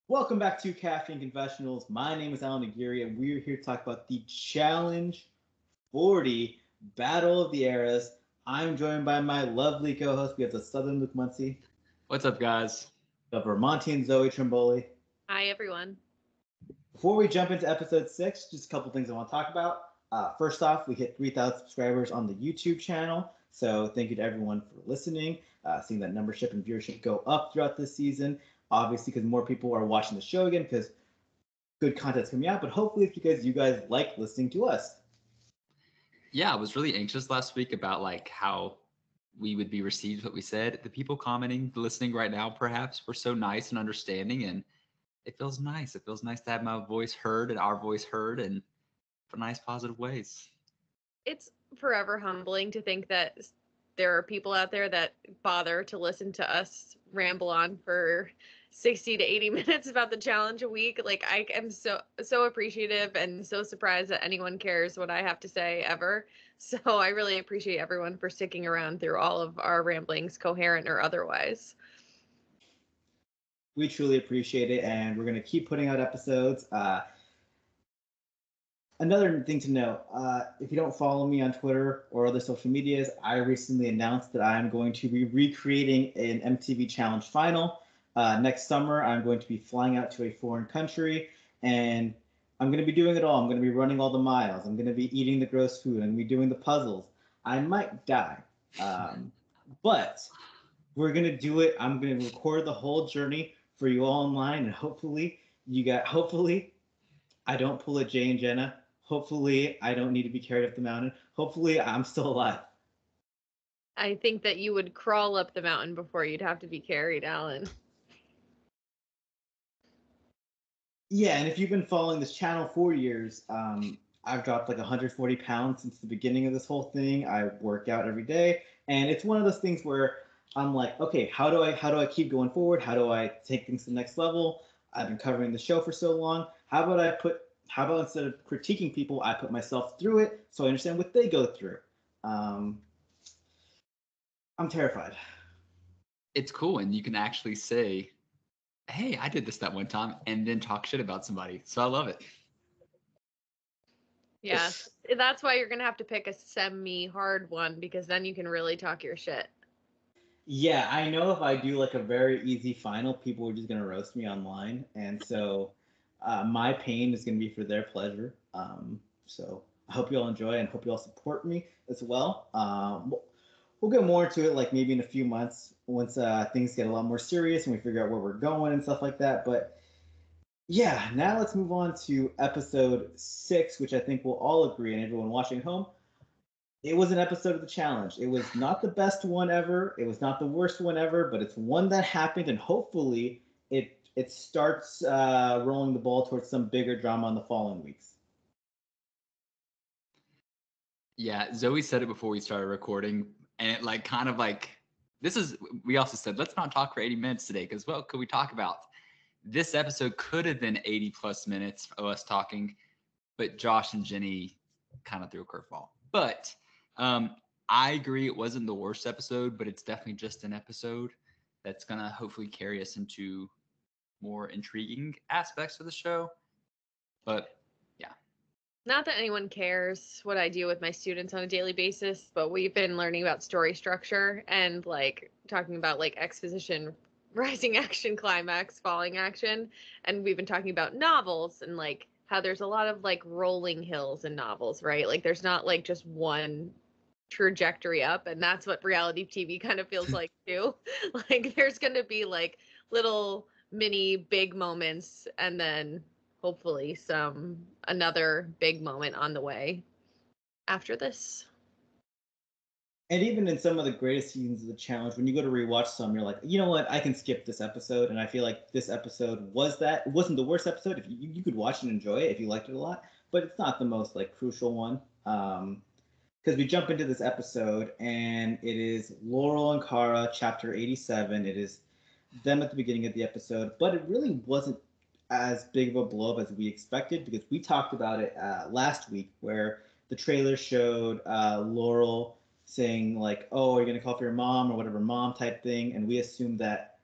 Welcome back to Caffeine Confessionals. My name is Allan, and we're here to talk about the Challenge 40 Battle of the Eras. I'm joined by my lovely co-host. We have the Southern Luke Muncie, What's up, guys? the Vermontian Zoe Trimboli. Hi, everyone. Before we jump into episode 6, just a couple things I want to talk about. First off, we hit 3,000 subscribers on the YouTube channel, so thank you to everyone for listening. Seeing that membership and viewership go up throughout this season, obviously because more people are watching the show again because good content's coming out, but hopefully it's because you guys like listening to us. Yeah, I was really anxious last week about how we would be received, what we said. The people commenting, listening right now, perhaps, were so nice and understanding, and it feels nice. It feels nice to have my voice heard and our voice heard in nice, positive ways. It's forever humbling to think that there are people out there that bother to listen to us ramble on for 60 to 80 minutes about the challenge a week. Like, I am so appreciative and so surprised that anyone cares what I have to say ever. So I really appreciate everyone for sticking around through all of our ramblings, coherent or otherwise. We truly appreciate it, and we're going to keep putting out episodes. Another thing to note, if you don't follow me on Twitter or other social medias, I recently announced that I'm going to be recreating an MTV Challenge final. Next summer, I'm going to be flying out to a foreign country, and I'm going to be doing it all. I'm going to be running all the miles. I'm going to be eating the gross food. I'm going to be doing the puzzles. I might die, but we're going to do it. I'm going to record the whole journey for you all online, and hopefully I don't pull a Jay and Jenna. Hopefully, I don't need to be carried up the mountain. Hopefully, I'm still alive. I think that you would crawl up the mountain before you'd have to be carried, Allan. Yeah, and if you've been following this channel for years, I've dropped like 140 pounds since the beginning of this whole thing. I work out every day, and it's one of those things where I'm like, okay, how do I keep going forward? How do I take things to the next level? I've been covering the show for so long. How about instead of critiquing people, I put myself through it so I understand what they go through. I'm terrified. It's cool, and you can actually say, hey, I did this that one time, and then talk shit about somebody. So I love it. Yeah, that's why you're going to have to pick a semi-hard one, because then you can really talk your shit. Yeah, I know if I do like a very easy final, people are just going to roast me online. And so my pain is going to be for their pleasure. So I hope you all enjoy and hope you all support me as well. We'll get more into it like maybe in a few months once things get a lot more serious and we figure out where we're going and stuff like that. But yeah, now let's move on to episode 6, which I think we'll all agree, and everyone watching at home, it was an episode of the challenge. It was not the best one ever. It was not the worst one ever, but it's one that happened, and hopefully it starts rolling the ball towards some bigger drama in the following weeks. Yeah, Zoe said it before we started recording, and it we also said, let's not talk for 80 minutes today, because what could we talk about? This episode could have been 80 plus minutes of us talking, but Josh and Jenny kind of threw a curveball. But I agree it wasn't the worst episode, but it's definitely just an episode that's going to hopefully carry us into more intriguing aspects of the show. But yeah. Not that anyone cares what I do with my students on a daily basis, but we've been learning about story structure and like talking about like exposition, rising action, climax, falling action. And we've been talking about novels and like how there's a lot of like rolling hills in novels, right? Like there's not like just one trajectory up, and that's what reality TV kind of feels like too. Like there's going to be like little mini big moments, and then hopefully another big moment on the way after this. And even in some of the greatest seasons of the challenge, when you go to rewatch some, you're like, you know what, I can skip this episode. And I feel like this episode wasn't the worst episode. If you could watch and enjoy it if you liked it a lot, but it's not the most like crucial one. Because we jump into this episode and it is Laurel and Kara, chapter 87. It is them at the beginning of the episode, but it really wasn't as big of a blow up as we expected, because we talked about it last week where the trailer showed Laurel saying like, oh, are you going to call for your mom or whatever mom type thing. And we assumed that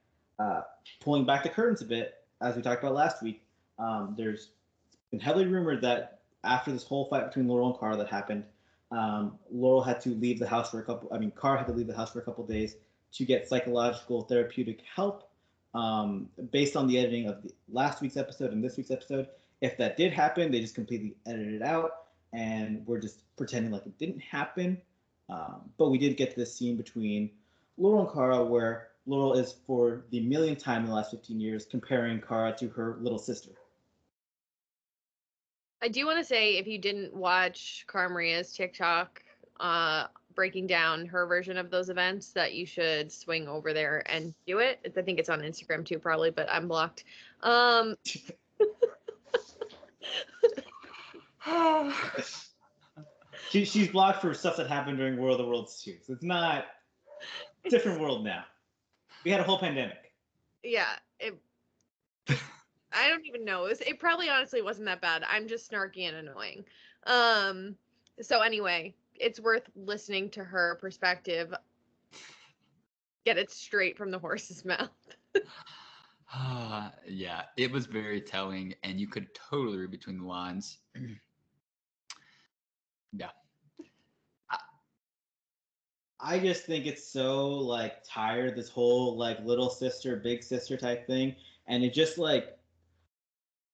pulling back the curtains a bit, as we talked about last week, there's been heavily rumored that after this whole fight between Laurel and Cara that happened, Laurel had to leave the house for a couple. I mean, Cara had to leave the house for a couple days to get psychological therapeutic help. Based on the editing of the last week's episode and this week's episode, if that did happen, they just completely edited it out, and we're just pretending like it didn't happen. But we did get this scene between Laurel and Cara where Laurel is, for the millionth time in the last 15 years, comparing Cara to her little sister. I do want to say, if you didn't watch Cara Maria's TikTok breaking down her version of those events, that you should swing over there and do it. I think it's on Instagram too, probably, but I'm blocked. She's blocked for stuff that happened during War of the Worlds too. So it's not a different world now. We had a whole pandemic. Yeah. I don't even know. It probably honestly wasn't that bad. I'm just snarky and annoying. So anyway, it's worth listening to her perspective. Get it straight from the horse's mouth. Yeah, it was very telling, and you could totally read between the lines. Yeah. I just think it's so like tired, this whole like little sister, big sister type thing. And it just like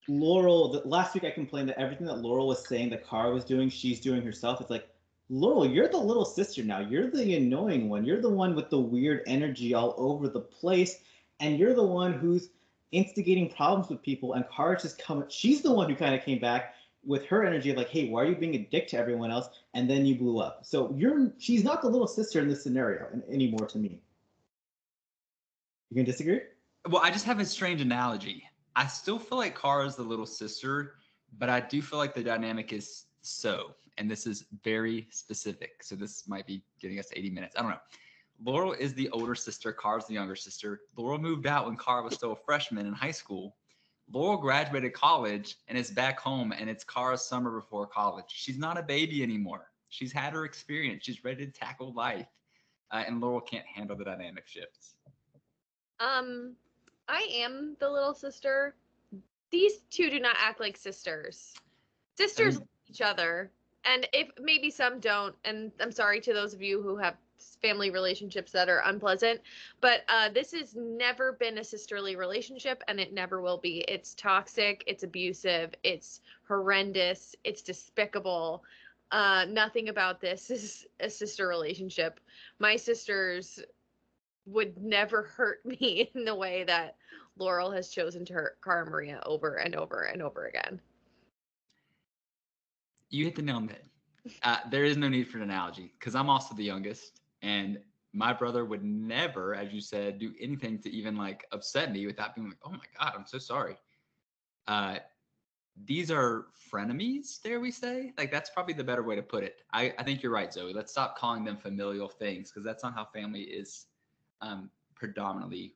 Laurel, last week I complained that everything that Laurel was saying that Cara was doing, she's doing herself. It's like, Laurel, you're the little sister now. You're the annoying one. You're the one with the weird energy all over the place. And you're the one who's instigating problems with people. And Cara's just coming. She's the one who kind of came back with her energy of like, hey, why are you being a dick to everyone else? And then you blew up. So she's not the little sister in this scenario anymore to me. You can disagree? Well, I just have a strange analogy. I still feel like Cara's the little sister, but I do feel like the dynamic is so, and this is very specific. So this might be getting us 80 minutes. I don't know. Laurel is the older sister. Cara's the younger sister. Laurel moved out when Cara was still a freshman in high school. Laurel graduated college and is back home, and it's Cara's summer before college. She's not a baby anymore. She's had her experience. She's ready to tackle life, and Laurel can't handle the dynamic shifts. I am the little sister. These two do not act like sisters. Sisters love each other, and if maybe some don't, and I'm sorry to those of you who have family relationships that are unpleasant, but this has never been a sisterly relationship, and it never will be. It's toxic, it's abusive, it's horrendous, it's despicable. Nothing about this is a sister relationship. My sisters would never hurt me in the way that Laurel has chosen to hurt Cara Maria over and over and over again. You hit the nail on the head. There is no need for an analogy because I'm also the youngest, and my brother would never, as you said, do anything to even like upset me without being like, "Oh my God, I'm so sorry." These are frenemies, dare we say? Like that's probably the better way to put it. I think you're right, Zoe. Let's stop calling them familial things because that's not how family is predominantly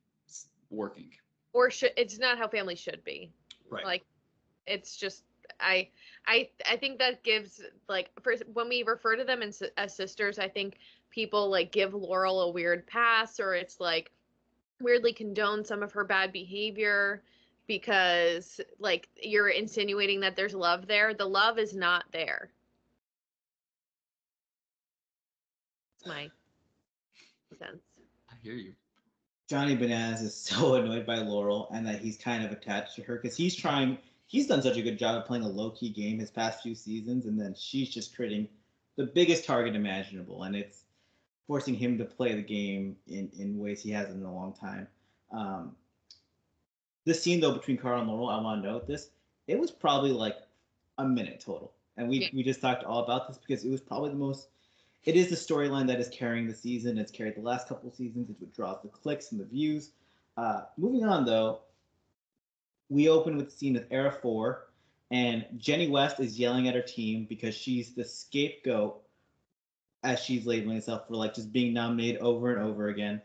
working. Or it's not how family should be. Right. Like it's just I think that gives like when we refer to them as sisters, I think people like give Laurel a weird pass, or it's like weirdly condone some of her bad behavior because like you're insinuating that there's love there. The love is not there. It's my sense. I hear you. Johnny Bananas is so annoyed by Laurel and that he's kind of attached to her because he's done such a good job of playing a low-key game his past few seasons, and then she's just creating the biggest target imaginable, and it's forcing him to play the game in ways he hasn't in a long time. This scene, though, between Cara and Laurel, I want to note this, it was probably like a minute total. And we just talked all about this because it was probably it is the storyline that is carrying the season. It's carried the last couple of seasons. It's what draws the clicks and the views. Moving on, though, we open with the scene of Era 4, and Jenny West is yelling at her team because she's the scapegoat, as she's labeling herself, for like just being nominated over and over again.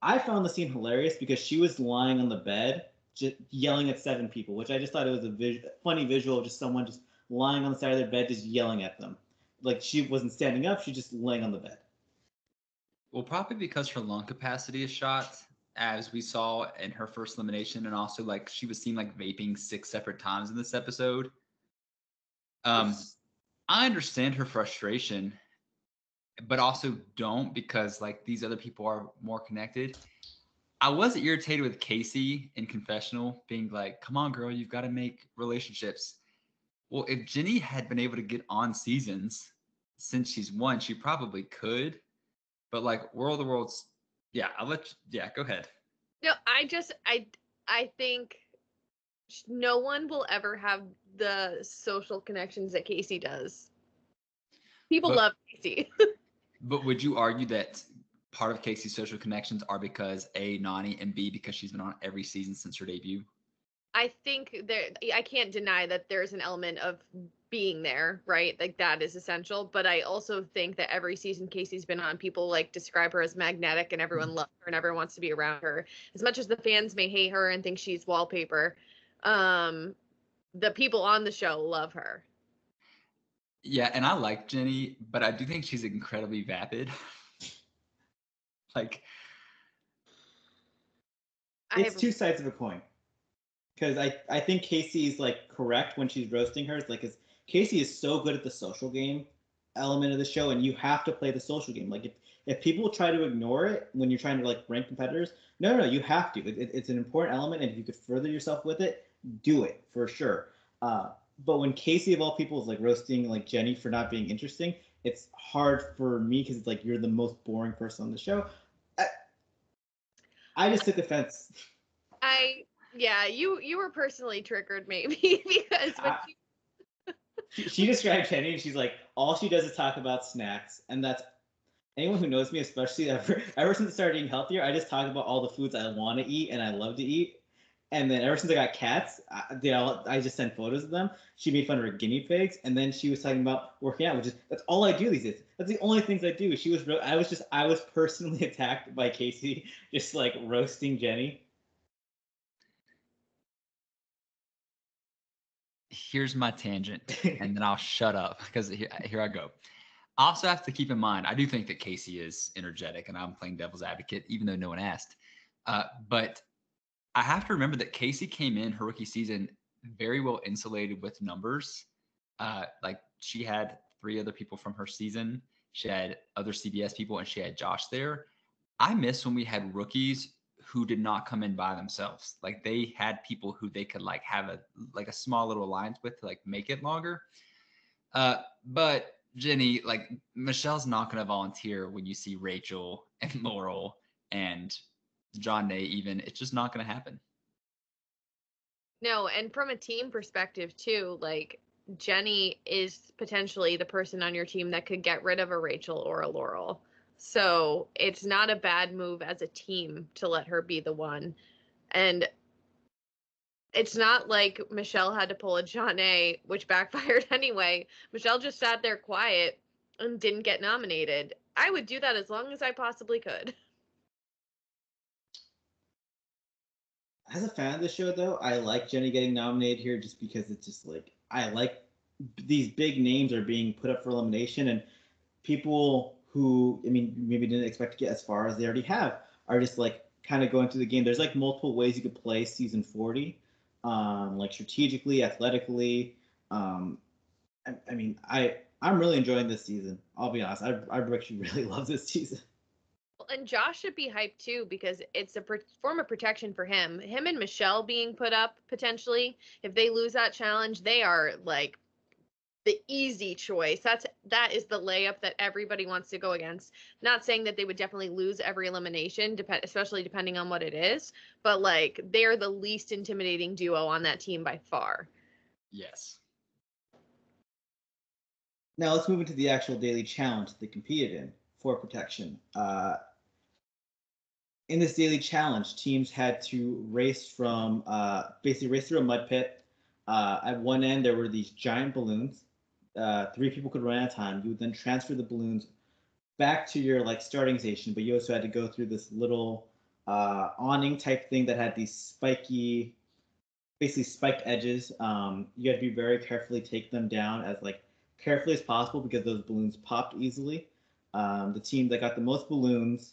I found the scene hilarious because she was lying on the bed, just yelling at 7 people, which I just thought it was a funny visual of just someone just lying on the side of their bed, just yelling at them. Like she wasn't standing up, she's just laying on the bed. Well, probably because her lung capacity is shot. as we saw in her first elimination, and also like she was seen like vaping 6 separate times in this episode. I understand her frustration, but also don't, because like these other people are more connected. I was irritated with Casey in confessional being like, come on, girl, you've got to make relationships. Well, if Jenny had been able to get on seasons since she's won, she probably could. But like World of Worlds, yeah, go ahead. No, I think no one will ever have the social connections that Casey does. People love Casey. But would you argue that part of Casey's social connections are because A, Nani, and B, because she's been on every season since her debut? I think I can't deny that there's an element of being there, right? Like that is essential. But I also think that every season Casey's been on, people like describe her as magnetic and everyone loves her and everyone wants to be around her. As much as the fans may hate her and think she's wallpaper, the people on the show love her. Yeah, and I like Jenny, but I do think she's incredibly vapid. Like, it's two sides of a coin. Because I think Casey's like correct when she's roasting her. It's like, Casey is so good at the social game element of the show, and you have to play the social game. Like if people try to ignore it when you're trying to like rank competitors, no, you have to. It's an important element, and if you could further yourself with it, do it for sure. But when Casey of all people is like roasting like Jenny for not being interesting, it's hard for me because it's like you're the most boring person on the show. I just took offense. Yeah, you were personally triggered maybe because when she described Jenny and she's like, all she does is talk about snacks, and that's anyone who knows me, especially ever since I started eating healthier, I just talk about all the foods I want to eat and I love to eat. And then ever since I got cats, I just send photos of them. She made fun of her guinea pigs, and then she was talking about working out, which is that's all I do these days. That's the only things I do. I was personally attacked by Casey, just like roasting Jenny. Here's my tangent, and then I'll shut up because here I go. I also have to keep in mind, I do think that Casey is energetic, and I'm playing devil's advocate, even though no one asked. But I have to remember that Casey came in her rookie season very well insulated with numbers. Like she had 3 other people from her season. She had other CBS people, and she had Josh there. I miss when we had rookies who did not come in by themselves. Like they had people who they could like have a small little alliance with to like make it longer. But Jenny, like Michelle's not going to volunteer when you see Rachel and Laurel and John Nay even. It's just not going to happen. No, and from a team perspective too, like Jenny is potentially the person on your team that could get rid of a Rachel or a Laurel. So it's not a bad move as a team to let her be the one. And it's not like Michelle had to pull a John A, which backfired anyway. Michelle just sat there quiet and didn't get nominated. I would do that as long as I possibly could. As a fan of the show, though, I like Jenny getting nominated here just because it's just like I like these big names are being put up for elimination, and people who maybe didn't expect to get as far as they already have are just like kind of going through the game. There's like multiple ways you could play season 40, like strategically, athletically. I'm really enjoying this season. I'll be honest, I actually really love this season. And Josh should be hyped too because it's a form of protection for him. Him and Michelle being put up potentially, if they lose that challenge, they are like the easy choice. That is the layup that everybody wants to go against. Not saying that they would definitely lose every elimination, especially depending on what it is, but like they're the least intimidating duo on that team by far. Yes. Now let's move into the actual daily challenge they competed in for protection. In this daily challenge, teams had to race from basically race through a mud pit. At one end, there were these giant balloons. 3 people could run at a time. You would then transfer the balloons back to your like starting station, but you also had to go through this little awning type thing that had these basically spiked edges. You had to be very carefully take them down as like carefully as possible because those balloons popped easily. The team that got the most balloons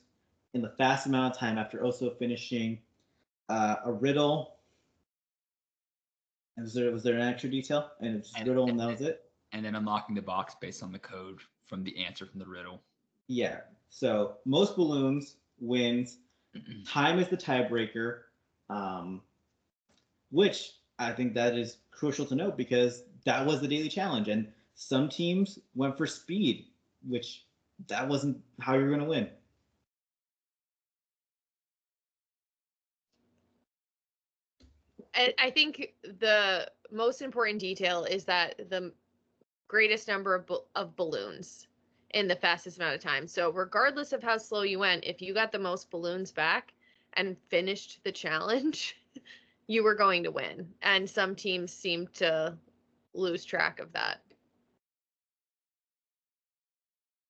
in the fast amount of time after also finishing a riddle. And was there an extra detail? And it's riddle, and that was it. And then unlocking the box based on the code from the answer from the riddle. Yeah. So most balloons wins. Time is the tiebreaker, which I think that is crucial to note because that was the daily challenge, and some teams went for speed, which that wasn't how you were going to win. I think the most important detail is that the greatest number of balloons in the fastest amount of time. So regardless of how slow you went, if you got the most balloons back and finished the challenge, you were going to win. And some teams seem to lose track of that.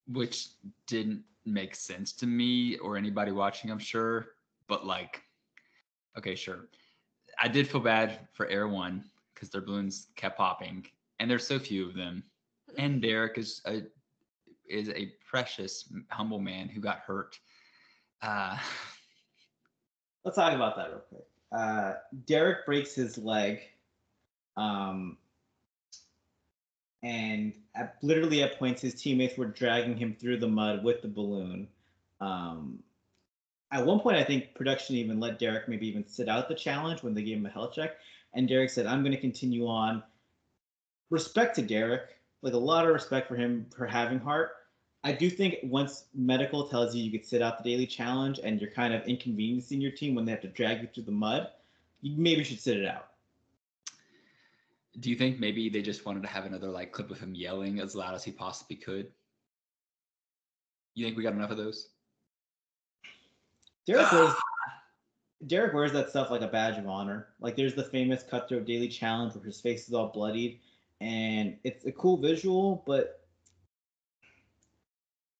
Which didn't make sense to me or anybody watching, I'm sure. But like, okay, sure. I did feel bad for Air One because their balloons kept popping, and there's so few of them. And Derek is a precious, humble man who got hurt. Let's talk about that real quick. Derek breaks his leg, and literally at points his teammates were dragging him through the mud with the balloon. At one point, I think production even let Derek maybe even sit out the challenge when they gave him a health check, and Derek said, "I'm going to continue on." Respect to Derek, like a lot of respect for him for having heart. I do think once medical tells you could sit out the daily challenge and you're kind of inconveniencing your team when they have to drag you through the mud, you maybe should sit it out. Do you think maybe they just wanted to have another like clip of him yelling as loud as he possibly could? You think we got enough of those? Derek wears that stuff like a badge of honor. Like there's the famous cutthroat daily challenge where his face is all bloodied, and it's a cool visual, but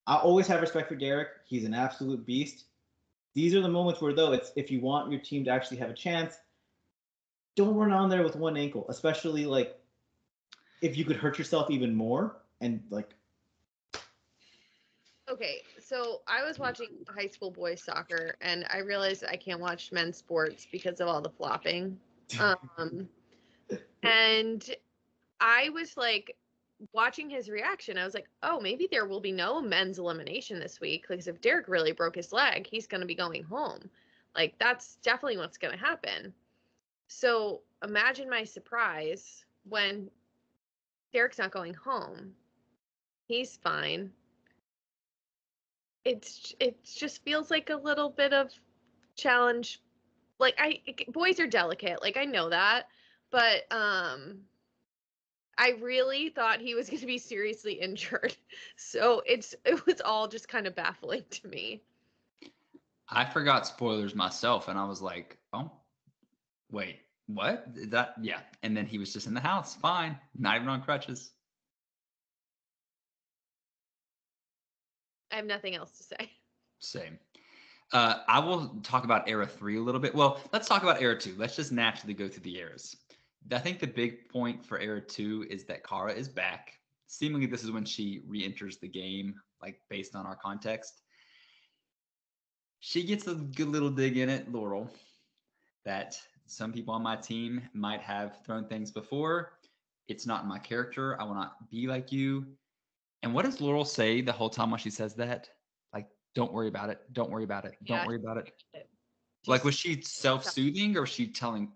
I always have respect for Derek. He's an absolute beast. These are the moments where, though, it's if you want your team to actually have a chance, don't run on there with one ankle, especially like if you could hurt yourself even more and like. Okay, so I was watching high school boys soccer, and I realized I can't watch men's sports because of all the flopping. And I was like watching his reaction. I was like, oh, maybe there will be no men's elimination this week. Because if Derek really broke his leg, he's going to be going home. Like, that's definitely what's going to happen. So imagine my surprise when Derek's not going home. He's fine. It just feels like a little bit of challenge. Like boys are delicate. Like I know that, but I really thought he was going to be seriously injured. So it was all just kind of baffling to me. I forgot spoilers myself, and I was like, oh, wait, what? That, yeah. And then he was just in the house, fine, not even on crutches. I have nothing else to say. Same. I will talk about Era 3 a little bit. Well, let's talk about Era 2. Let's just naturally go through the eras. I think the big point for Era 2 is that Kara is back. Seemingly, this is when she re-enters the game, like based on our context. She gets a good little dig in it, Laurel, that some people on my team might have thrown things before. It's not in my character. I will not be like you. And what does Laurel say the whole time while she says that? Like, don't worry about it. Don't worry about it. Don't worry about it. Like, was she self-soothing or was she telling?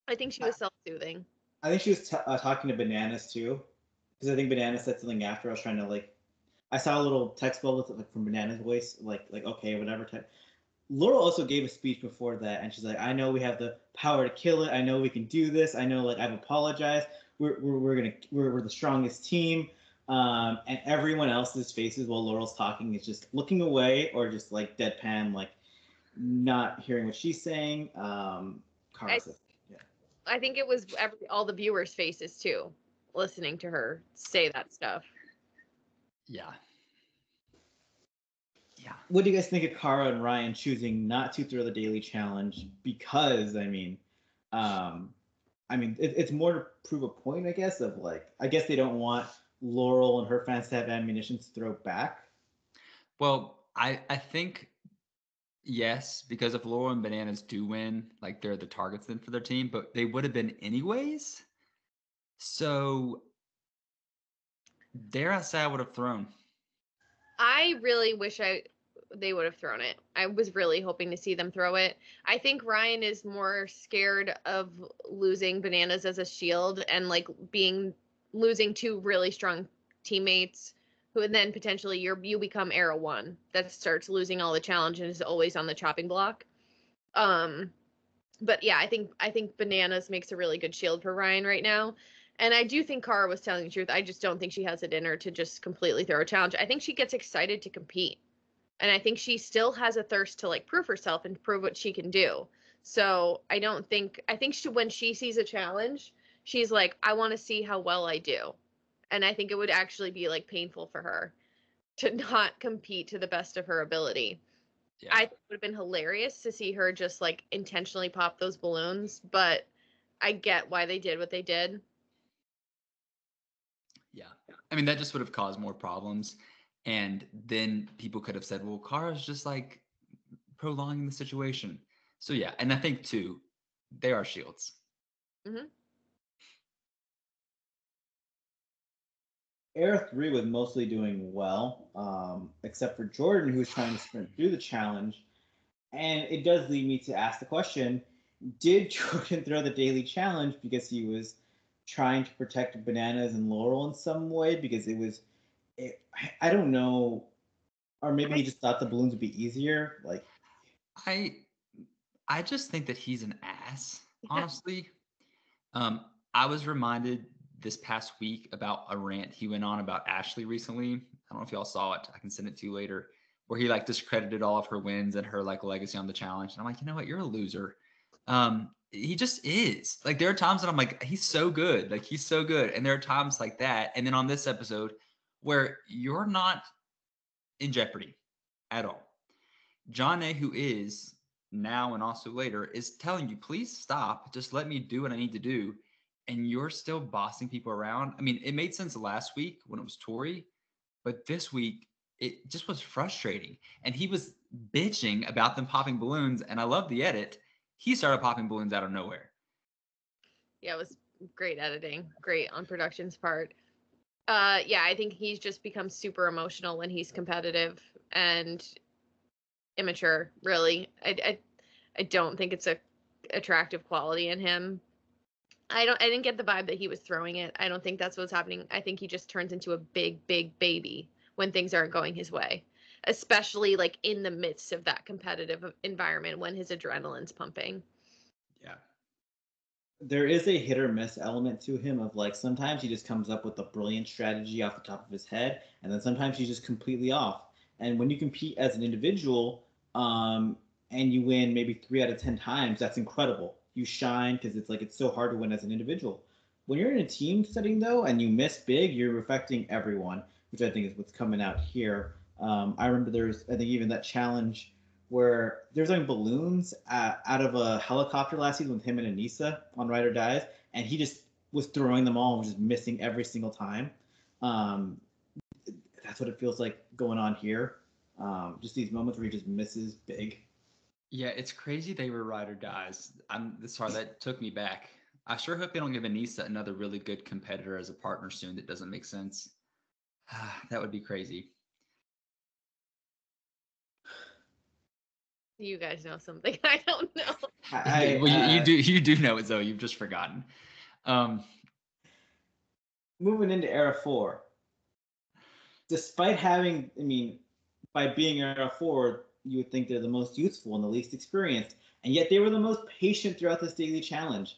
I think she was self-soothing. I think she was talking to Bananas too, because I think Bananas said something after. I was trying to like, I saw a little text bubble like from Bananas' voice, like okay, whatever type. Laurel also gave a speech before that, and she's like, "I know we have the power to kill it. I know we can do this. I know, like, I've apologized. We're the strongest team." And everyone else's faces while Laurel's talking is just looking away or just like deadpan, like not hearing what she's saying. I think it was all the viewers' faces too, listening to her say that stuff. Yeah. Yeah. What do you guys think of Kara and Ryan choosing not to throw the daily challenge? Because it's more to prove a point, I guess, of like, I guess they don't want Laurel and her fans to have ammunition to throw back. Well, I think Yes, because if Laurel and Bananas do win, like they're the targets then for their team, but they would have been anyways. So dare I say I would have thrown. I really wish they would have thrown it. I was really hoping to see them throw it. I think Ryan is more scared of losing Bananas as a shield and like losing two really strong teammates who then potentially you become Era 1 that starts losing all the challenge and is always on the chopping block. But yeah, I think Bananas makes a really good shield for Ryan right now. And I do think Kara was telling the truth. I just don't think she has it in her to just completely throw a challenge. I think she gets excited to compete. And I think she still has a thirst to like prove herself and prove what she can do. So I think when she sees a challenge, she's like, I want to see how well I do. And I think it would actually be like painful for her to not compete to the best of her ability. Yeah. I think it would have been hilarious to see her just like intentionally pop those balloons, but I get why they did what they did. Yeah. I mean, that just would have caused more problems. And then people could have said, well, Kara's just like prolonging the situation. So yeah, and I think too, they are shields. Hmm. Era 3 was mostly doing well, except for Jordan, who was trying to sprint through the challenge. And it does lead me to ask the question, did Jordan throw the daily challenge because he was trying to protect Bananas and Laurel in some way? Because I don't know, or maybe he just thought the balloons would be easier. Like, I I just think that he's an ass, Yeah. honestly. Um, I was reminded this past week about a rant he went on about Ashley recently. I don't know if y'all saw it. I can send it to you later, where he like discredited all of her wins and her like legacy on the challenge. And I'm like, you know what? You're a loser. He just is. Like there are times that I'm like, he's so good. Like he's so good. And there are times like that. And then on this episode where you're not in jeopardy at all. John A, who is now and also later, is telling you, please stop. Just let me do what I need to do. And you're still bossing people around. I mean, it made sense last week when it was Tori, but this week it just was frustrating. And he was bitching about them popping balloons. And I love the edit. He started popping balloons out of nowhere. Yeah, it was great editing, great on production's part. Yeah, I think he's just become super emotional when he's competitive and immature, really. I don't think it's a attractive quality in him. I didn't get the vibe that he was throwing it. I don't think that's what's happening. I think he just turns into a big baby when things aren't going his way, especially like in the midst of that competitive environment when his adrenaline's pumping. Yeah. there is a hit or miss element to him of like sometimes he just comes up with a brilliant strategy off the top of his head, and then sometimes he's just completely off. And when you compete as an individual, and you win maybe 3 out of 10 times, that's incredible. You shine because it's like it's so hard to win as an individual. When you're in a team setting though, and you miss big, you're affecting everyone, which I think is what's coming out here. I remember there's I think even that challenge where there's like balloons out of a helicopter last season with him and Anissa on Ride or Dies, and he just was throwing them all and was just missing every single time. Um, that's what it feels like going on here. Just these moments where he just misses big. Yeah, it's crazy they were ride or dies. Sorry, that took me back. I sure hope they don't give Anissa another really good competitor as a partner soon that doesn't make sense. That would be crazy. You guys know something I don't know. Well, you do know it though. You've just forgotten. Um, Moving into Era 4, despite having, I mean, by being Era 4, you would think they're the most useful and the least experienced, and yet they were the most patient throughout this daily challenge.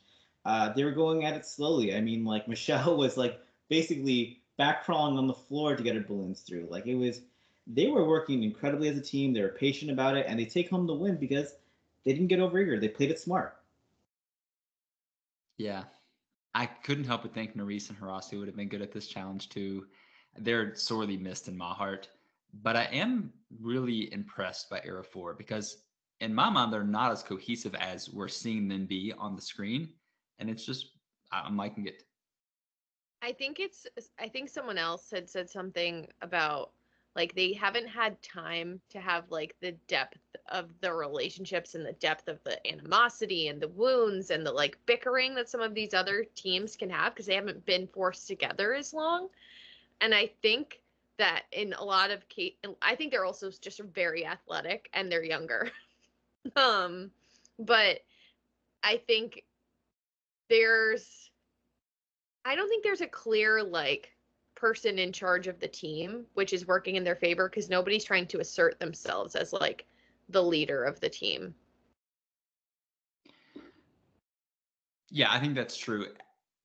They were going at it slowly. I mean, like Michelle was like basically back crawling on the floor to get her balloons through. Like it was, they were working incredibly as a team. They were patient about it, and they take home the win because they didn't get overeager. They played it smart. yeah, I couldn't help but think Nerys and Harasi would have been good at this challenge too. They're sorely missed in my heart, but I am really impressed by Era 4 because in my mind they're not as cohesive as we're seeing them be on the screen, and it's just I'm liking it. I think someone else had said something about Like they haven't had time to have like the depth of the relationships and the depth of the animosity and the wounds and the like bickering that some of these other teams can have because they haven't been forced together as long. And I think that in a lot of cases, I think they're also just very athletic and they're younger. But I think there's, I don't think there's a clear like person in charge of the team, which is working in their favor because nobody's trying to assert themselves as like the leader of the team. Yeah, I think that's true.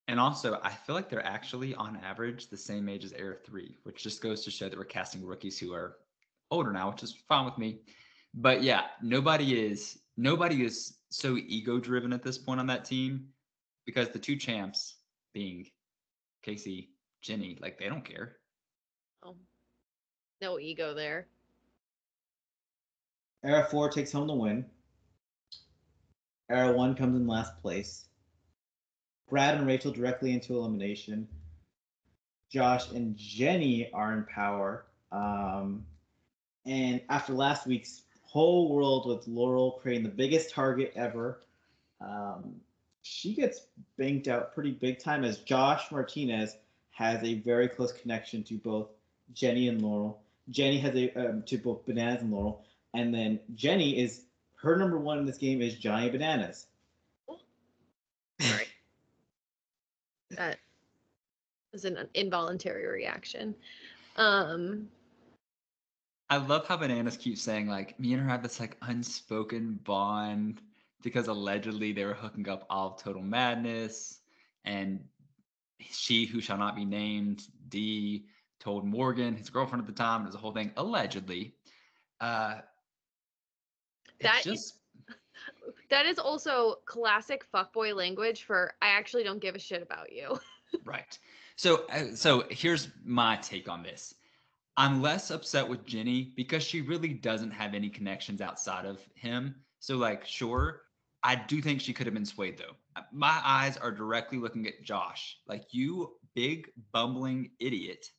And also, I feel like they're actually, on average, the same age as Era 3, which just goes to show that we're casting rookies who are older now, which is fine with me. But yeah, nobody is so ego driven at this point on that team because the two champs being Casey, Jenny, like they don't care. Oh, no ego there. Era 4 takes home the win. Era 1 comes in last place. Brad and Rachel directly into elimination. Josh and Jenny are in power. And after last week's whole world with Laurel creating the biggest target ever, she gets banked out pretty big time as Josh Martinez has a very close connection to both Jenny and Laurel. Jenny has a to both Bananas and Laurel, and then Jenny is her number one in this game is Johnny Bananas. Sorry. That was an involuntary reaction. I love how Bananas keeps saying like me and her have this like unspoken bond because allegedly they were hooking up all of Total Madness, and she who shall not be named, D, told Morgan, his girlfriend at the time, there's a whole thing allegedly. That just that is also classic fuckboy language for I actually don't give a shit about you. right. So here's my take on this. I'm less upset with Jenny because she really doesn't have any connections outside of him. So, like, sure, I do think she could have been swayed though. My eyes are directly looking at Josh. Like, you big bumbling idiot.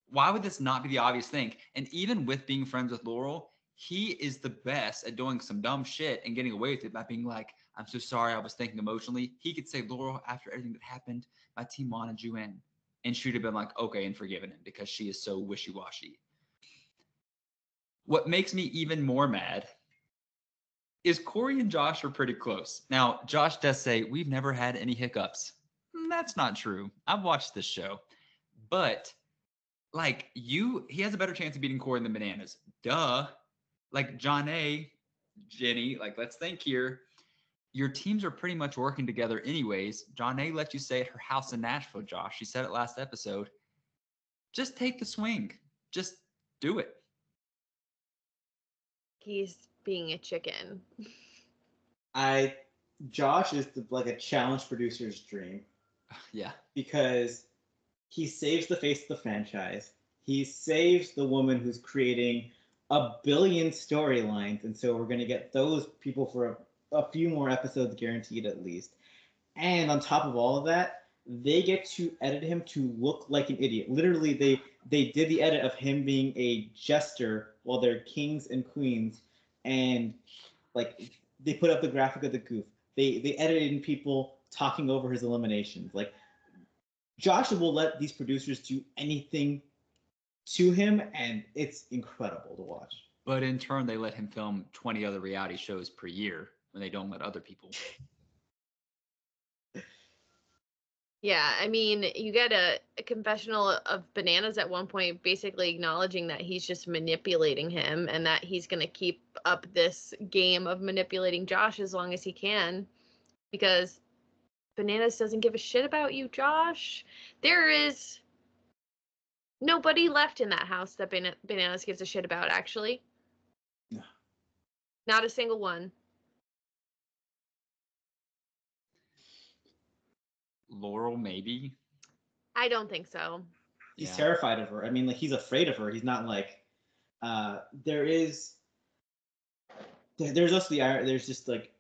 Why would this not be the obvious thing? And even with being friends with Laurel, he is the best at doing some dumb shit and getting away with it by being like, I'm so sorry, I was thinking emotionally. He could say, Laurel, after everything that happened, my team wanted you in. And she'd have been like, okay, and forgiven him because she is so wishy-washy. What makes me even more mad is Corey and Josh are pretty close. Now, Josh does say, we've never had any hiccups. That's not true. I've watched this show. But like he has a better chance of beating Corey than Bananas. Duh. Like John A, Jenny, like let's think here. Your teams are pretty much working together anyways. John A let you stay at her house in Nashville, Josh. She said it last episode. Just take the swing. Just do it. He's being a chicken. Josh is like a challenge producer's dream. Yeah. Because he saves the face of the franchise. He saves the woman who's creating a billion storylines, and so we're going to get those people for a few more episodes guaranteed at least. And on top of all of that, they get to edit him to look like an idiot. Literally, they did the edit of him being a jester while they're kings and queens, and like they put up the graphic of the goof. They edited in people talking over his eliminations. Like Josh will let these producers do anything to him, and it's incredible to watch. But in turn, they let him film 20 other reality shows per year when they don't let other people. Yeah, I mean, you get a confessional of Bananas at one point basically acknowledging that he's just manipulating him and that he's going to keep up this game of manipulating Josh as long as he can because Bananas doesn't give a shit about you, Josh. There is nobody left in that house that Bananas gives a shit about, actually. No. Not a single one. Laurel, maybe. I don't think so. He's terrified of her. I mean, like he's afraid of her. He's not like there's also there's just like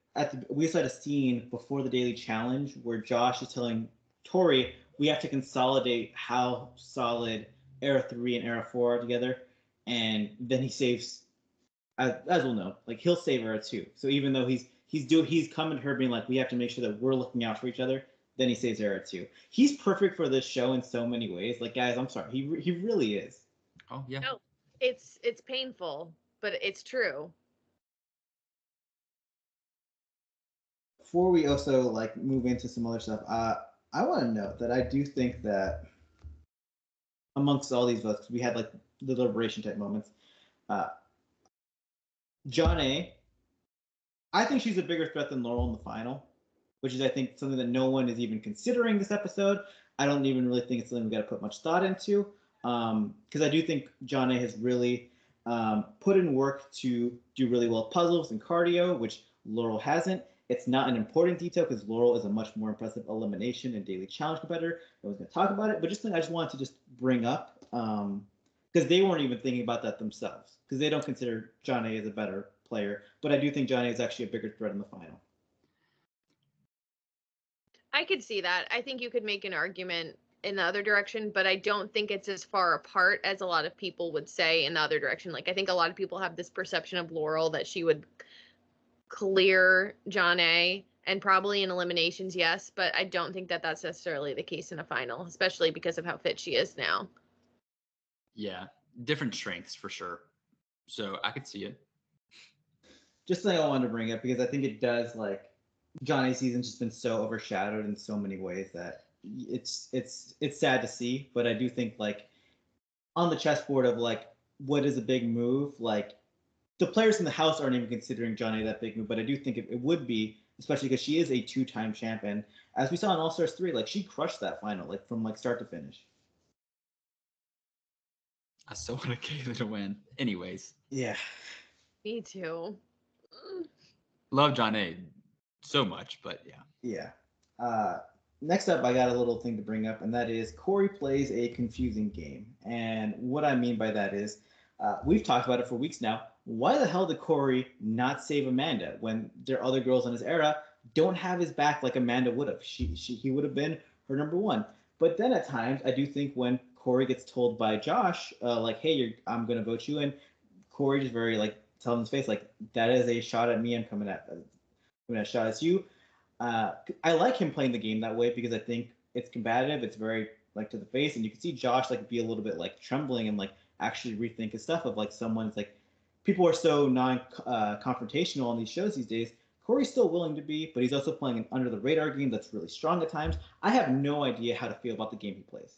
we also had a scene before the daily challenge where Josh is telling Tori we have to consolidate how solid Era 3 and Era 4 are together, and then he saves, as we'll know, like he'll save Era 2. So even though he's coming to her being like, we have to make sure that we're looking out for each other, then he saves Era 2. He's perfect for this show in so many ways. Like, guys, I'm sorry, he really is. Oh yeah. No, it's painful, but it's true. Before we also like move into some other stuff, I want to note that I do think that amongst all these votes, we had like the deliberation type moments. Uh, John A. I think she's a bigger threat than Laurel in the final, which is I think something that no one is even considering this episode. I don't even really think it's something we got to put much thought into, because I do think John A. has really put in work to do really well puzzles and cardio, which Laurel hasn't. It's not an important detail because Laurel is a much more impressive elimination and daily challenge competitor. I was going to talk about it, but just I just wanted to just bring up because they weren't even thinking about that themselves because they don't consider John A. as a better player. But I do think John A. is actually a bigger threat in the final. I could see that. I think you could make an argument in the other direction, but I don't think it's as far apart as a lot of people would say in the other direction. Like I think a lot of people have this perception of Laurel that she would clear John A. and probably in eliminations, yes, but I don't think that that's necessarily the case in a final, especially because of how fit she is now. Yeah, different strengths for sure. So I could see it. Just something I wanted to bring up because I think it does like John A. season's just been so overshadowed in so many ways that it's sad to see, but I do think like on the chessboard of like what is a big move, like the players in the house aren't even considering Johnny that big move, but I do think it would be, especially because she is a two-time champion. As we saw in All Stars 3, like she crushed that final, like from like start to finish. I still want Kayla to win. Anyways. Yeah. Me too. Love John A. so much, but yeah. Yeah. Next up, I got a little thing to bring up, and that is Corey plays a confusing game. And what I mean by that is, we've talked about it for weeks now. Why the hell did Corey not save Amanda when their other girls in his era don't have his back like Amanda would have? He would have been her number one. But then at times, I do think when Corey gets told by Josh, like, "Hey, I'm gonna vote you in," Corey just very like telling his face like, "That is a shot at me. I'm coming at shot at you." I like him playing the game that way because I think it's combative. It's very like to the face, and you can see Josh like be a little bit like trembling and like actually rethink his stuff of like someone's like people are so non-confrontational on these shows these days. Corey's still willing to be, but he's also playing an under the radar game that's really strong at times. I have no idea how to feel about the game he plays.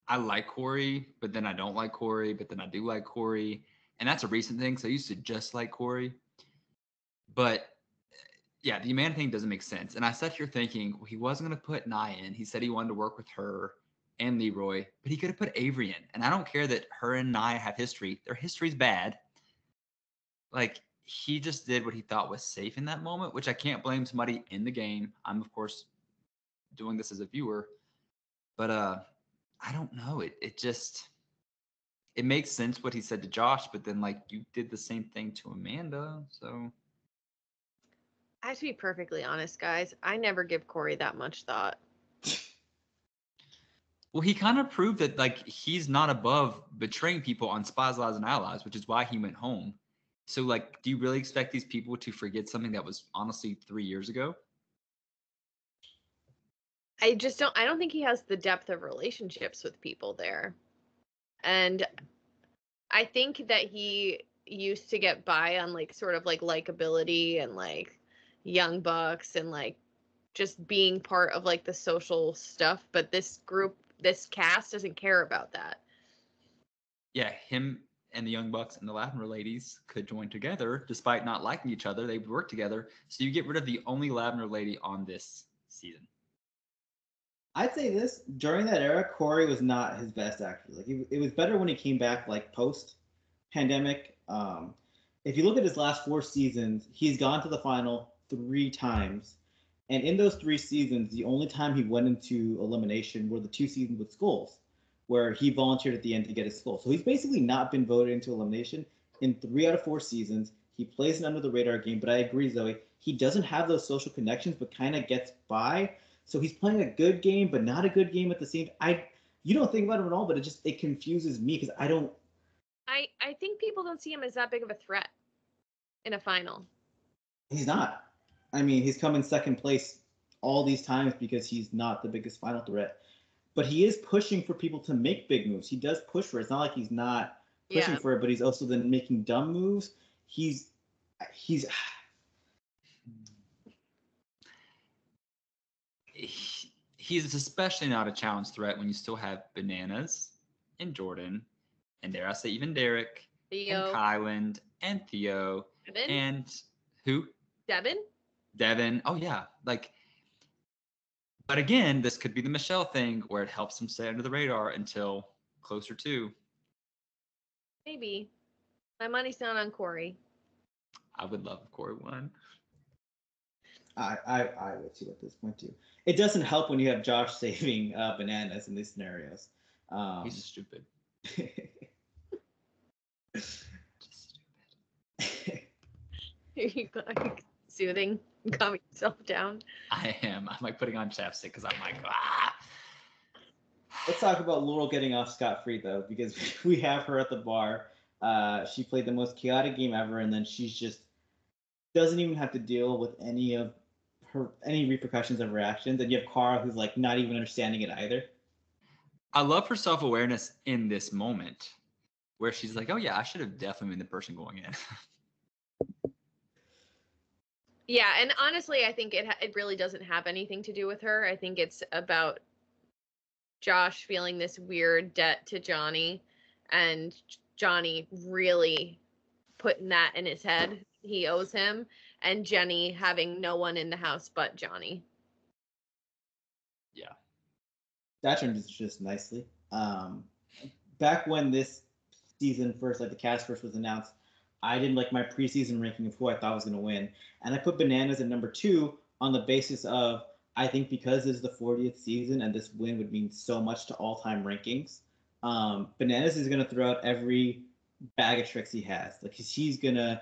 I like Corey, but then I don't like Corey, but then I do like Corey. And that's a recent thing. So I used to just like Corey. But yeah, the Amanda thing doesn't make sense. And I sat here thinking, well, he wasn't going to put Nia in. He said he wanted to work with her and Leroy, but he could have put Avery in. And I don't care that her and Nia have history. Their history's bad. Like, he just did what he thought was safe in that moment, which I can't blame somebody in the game. I'm, of course, doing this as a viewer. But I don't know. It makes sense what he said to Josh, but then like you did the same thing to Amanda, so I have to be perfectly honest, guys. I never give Corey that much thought. well, he kind of proved that like he's not above betraying people on spies, lies, and allies, which is why he went home. So like, do you really expect these people to forget something that was honestly 3 years ago? I don't think he has the depth of relationships with people there. And I think that he used to get by on like sort of like likability and like young bucks and like just being part of like the social stuff, but this cast doesn't care about that. Yeah, him and the Young Bucks and the Lavender Ladies could join together despite not liking each other. They would work together. So you get rid of the only Lavender Lady on this season. I'd say this during that era, Corey was not his best actor. Like it was better when he came back like post pandemic. If you look at his last 4 seasons, he's gone to the final 3 times, and in those 3 seasons, the only time he went into elimination were the 2 seasons with Skulls, where he volunteered at the end to get his skull. So he's basically not been voted into elimination in 3 out of 4 seasons. He plays an under the radar game, but I agree, Zoe. He doesn't have those social connections, but kind of gets by. So he's playing a good game, but not a good game at the same. You don't think about him at all, but it confuses me because I don't. I think people don't see him as that big of a threat in a final. He's not. I mean, he's come in second place all these times because he's not the biggest final threat. But he is pushing for people to make big moves. He does push for it. It's not like he's not pushing for it, but he's also then making dumb moves. He's he's especially not a challenge threat when you still have Bananas and Jordan, and dare I say even Derek, Theo, and Kyland, and Theo, Devin? And who? Devin. Oh yeah, like. But again, this could be the Michelle thing where it helps him stay under the radar until closer to. Maybe. My money's not on Corey. I would love if Corey won. I would too at this point too. It doesn't help when you have Josh saving Bananas in these scenarios. He's stupid. Just stupid. Are you like soothing, calming yourself down? I am. I'm like putting on chapstick because I'm like, ah. Let's talk about Laurel getting off scot-free though, because we have her at the bar. She played the most chaotic game ever, and then she's just doesn't even have to deal with any repercussions of her actions. And you have Cara who's like not even understanding it either. I love her self-awareness in this moment where she's like, oh yeah, I should have definitely been the person going in. Yeah, and honestly, I think it really doesn't have anything to do with her. I think it's about Josh feeling this weird debt to Johnny, and Johnny really putting that in his head he owes him, and Jenny having no one in the house but Johnny. Yeah. That turned just nicely. Back when this season first, like the cast first was announced, I did like my preseason ranking of who I thought was going to win, and I put Bananas at number 2 on the basis of I think because this is the 40th season and this win would mean so much to all-time rankings. Bananas is going to throw out every bag of tricks he has. Like he's gonna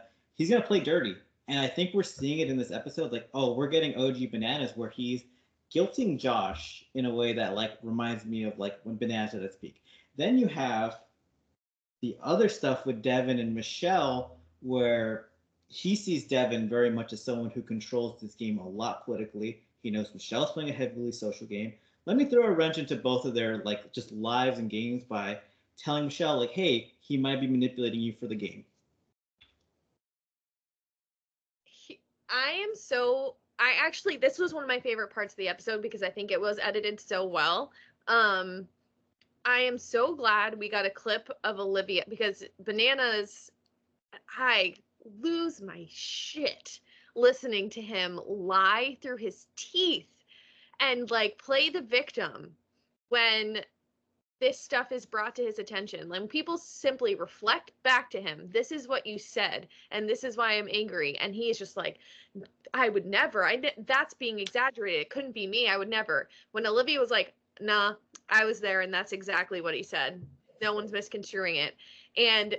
play dirty, and I think we're seeing it in this episode. Like, oh, we're getting OG Bananas where he's guilting Josh in a way that like reminds me of like when Bananas at its peak. Then you have the other stuff with Devin and Michelle, where he sees Devin very much as someone who controls this game a lot politically. He knows Michelle's playing a heavily social game. Let me throw a wrench into both of their like just lives and games by telling Michelle like, hey, he might be manipulating you for the game. This was one of my favorite parts of the episode because I think it was edited so well. I am so glad we got a clip of Olivia because Bananas, I lose my shit listening to him lie through his teeth and like play the victim when this stuff is brought to his attention. When people simply reflect back to him, this is what you said, and this is why I'm angry. And he is just like, I would never. That's being exaggerated. It couldn't be me. I would never. When Olivia was like, nah, I was there, and that's exactly what he said. No one's misconstruing it. And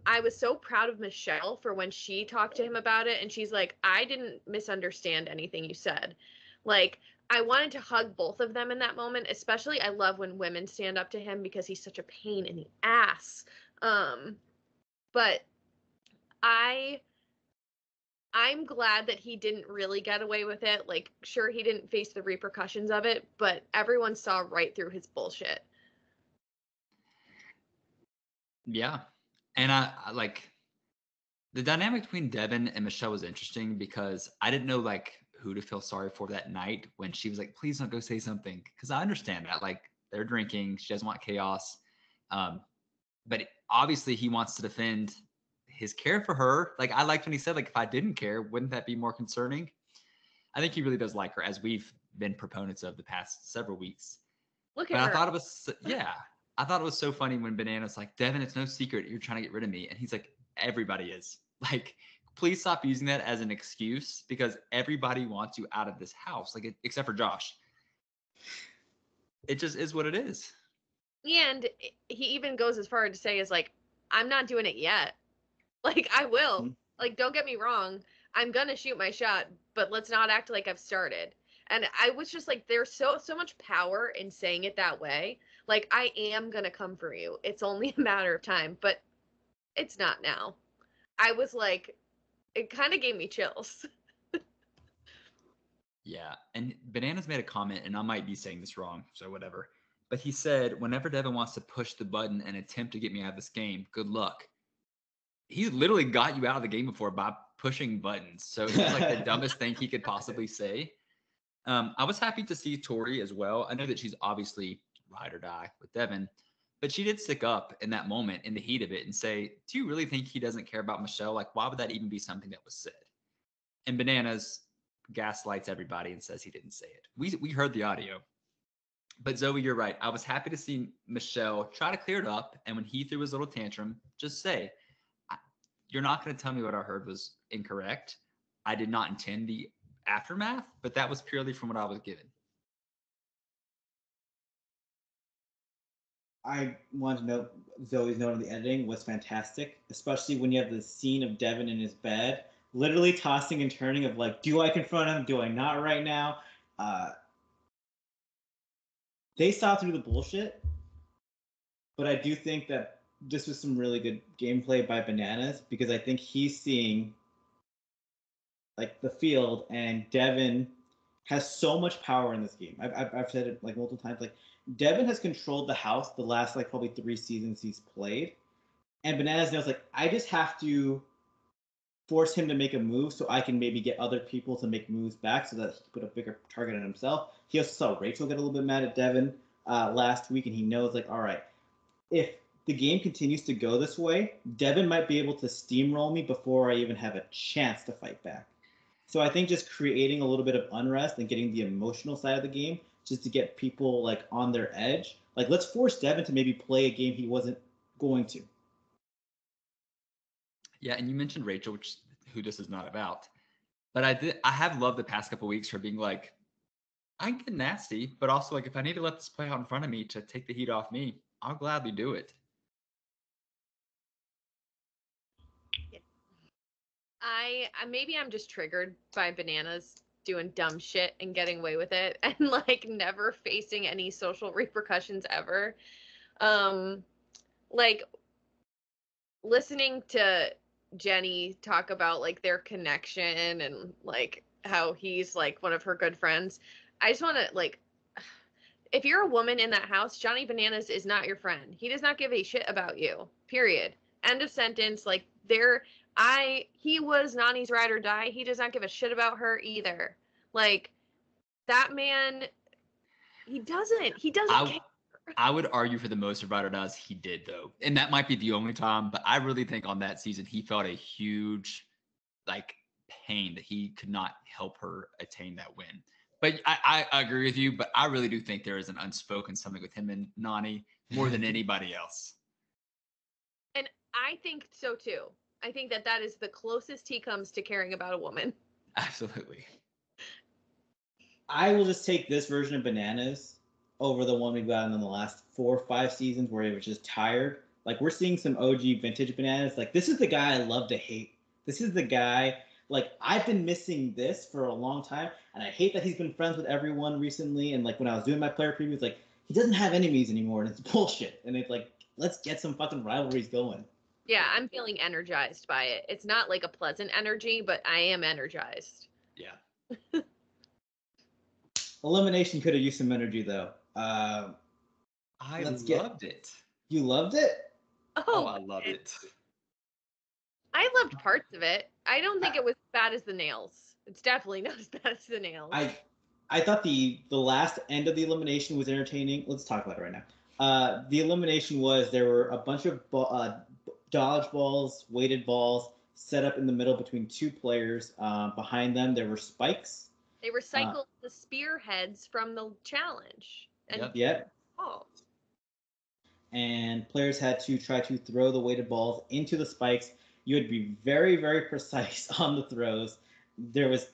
I was so proud of Michelle for when she talked to him about it, and she's like, I didn't misunderstand anything you said. Like, I wanted to hug both of them in that moment, especially I love when women stand up to him because he's such a pain in the ass. But I'm glad that he didn't really get away with it. Like, sure, he didn't face the repercussions of it, but everyone saw right through his bullshit. Yeah. And I like the dynamic between Devin and Michelle was interesting because I didn't know like who to feel sorry for that night when she was like, please don't go say something. Because I understand that. Like, they're drinking. She doesn't want chaos. But obviously he wants to defend his care for her. Like, I liked when he said, like, if I didn't care, wouldn't that be more concerning? I think he really does like her, as we've been proponents of the past several weeks. Look at her. I thought it was, I thought it was so funny when Banana's like, Devin, it's no secret you're trying to get rid of me. And he's like, everybody is. Like, please stop using that as an excuse because everybody wants you out of this house, like except for Josh. It just is what it is. And he even goes as far to say is like, I'm not doing it yet. Like, I will. Like, don't get me wrong, I'm gonna shoot my shot, but let's not act like I've started. And I was just like, there's so much power in saying it that way. Like, I am gonna come for you. It's only a matter of time, but it's not now. I was like, it kind of gave me chills. Yeah, and Bananas made a comment, and I might be saying this wrong, so whatever. But he said, whenever Devin wants to push the button and attempt to get me out of this game, good luck. He literally got you out of the game before by pushing buttons. So it was like the dumbest thing he could possibly say. I was happy to see Tori as well. I know that she's obviously ride or die with Devin, but she did stick up in that moment in the heat of it and say, do you really think he doesn't care about Michelle? Like, why would that even be something that was said? And Bananas gaslights everybody and says he didn't say it. We heard the audio. But Zoe, you're right. I was happy to see Michelle try to clear it up. And when he threw his little tantrum, just say, you're not going to tell me what I heard was incorrect. I did not intend the aftermath, but that was purely from what I was given. I want to note Zoe's note on the editing was fantastic, especially when you have the scene of Devin in his bed, literally tossing and turning of like, do I confront him? Do I not right now? They saw through the bullshit, but I do think that this was some really good gameplay by Bananas because I think he's seeing like the field, and Devin has so much power in this game. I've said it like multiple times. Like Devin has controlled the house the last like probably 3 seasons he's played, and Bananas knows like I just have to force him to make a move so I can maybe get other people to make moves back so that he can put a bigger target on himself. He also saw Rachel get a little bit mad at Devin last week, and he knows like, all right, if the game continues to go this way, Devin might be able to steamroll me before I even have a chance to fight back. So I think just creating a little bit of unrest and getting the emotional side of the game just to get people like on their edge. Like let's force Devin to maybe play a game he wasn't going to. Yeah, and you mentioned Rachel, who this is not about. But I have loved the past couple weeks her being like, I can get nasty, but also like if I need to let this play out in front of me to take the heat off me, I'll gladly do it. I maybe I'm just triggered by Bananas doing dumb shit and getting away with it and like never facing any social repercussions ever. Like listening to Jenny talk about like their connection and like how he's like one of her good friends. I just want to like, if you're a woman in that house, Johnny Bananas is not your friend. He does not give a shit about you. Period. End of sentence. Like he was Nani's ride or die. He does not give a shit about her either. Like that man, he doesn't care. I would argue for the most of ride or dies he did though. And that might be the only time, but I really think on that season, he felt a huge like pain that he could not help her attain that win. But I agree with you, but I really do think there is an unspoken something with him and Nani more than anybody else. And I think so too. I think that is the closest he comes to caring about a woman. Absolutely. I will just take this version of Bananas over the one we've gotten in the last 4 or 5 seasons where he was just tired. Like we're seeing some OG vintage Bananas. Like this is the guy I love to hate. This is the guy, like I've been missing this for a long time, and I hate that he's been friends with everyone recently. And like when I was doing my player previews, like he doesn't have enemies anymore, and it's bullshit. And it's like, let's get some fucking rivalries going. Yeah, I'm feeling energized by it. It's not like a pleasant energy, but I am energized. Yeah. Elimination could have used some energy though. I loved it. You loved it? Oh, I loved it. I loved parts of it. I don't think it was as bad as the nails. It's definitely not as bad as the nails. I thought the last end of the elimination was entertaining. Let's talk about it right now. The elimination was there were a bunch of dodge balls, weighted balls set up in the middle between 2 players. Behind them, there were spikes. They recycled the spearheads from the challenge. And yep. And players had to try to throw the weighted balls into the spikes. You had to be very, very precise on the throws. There was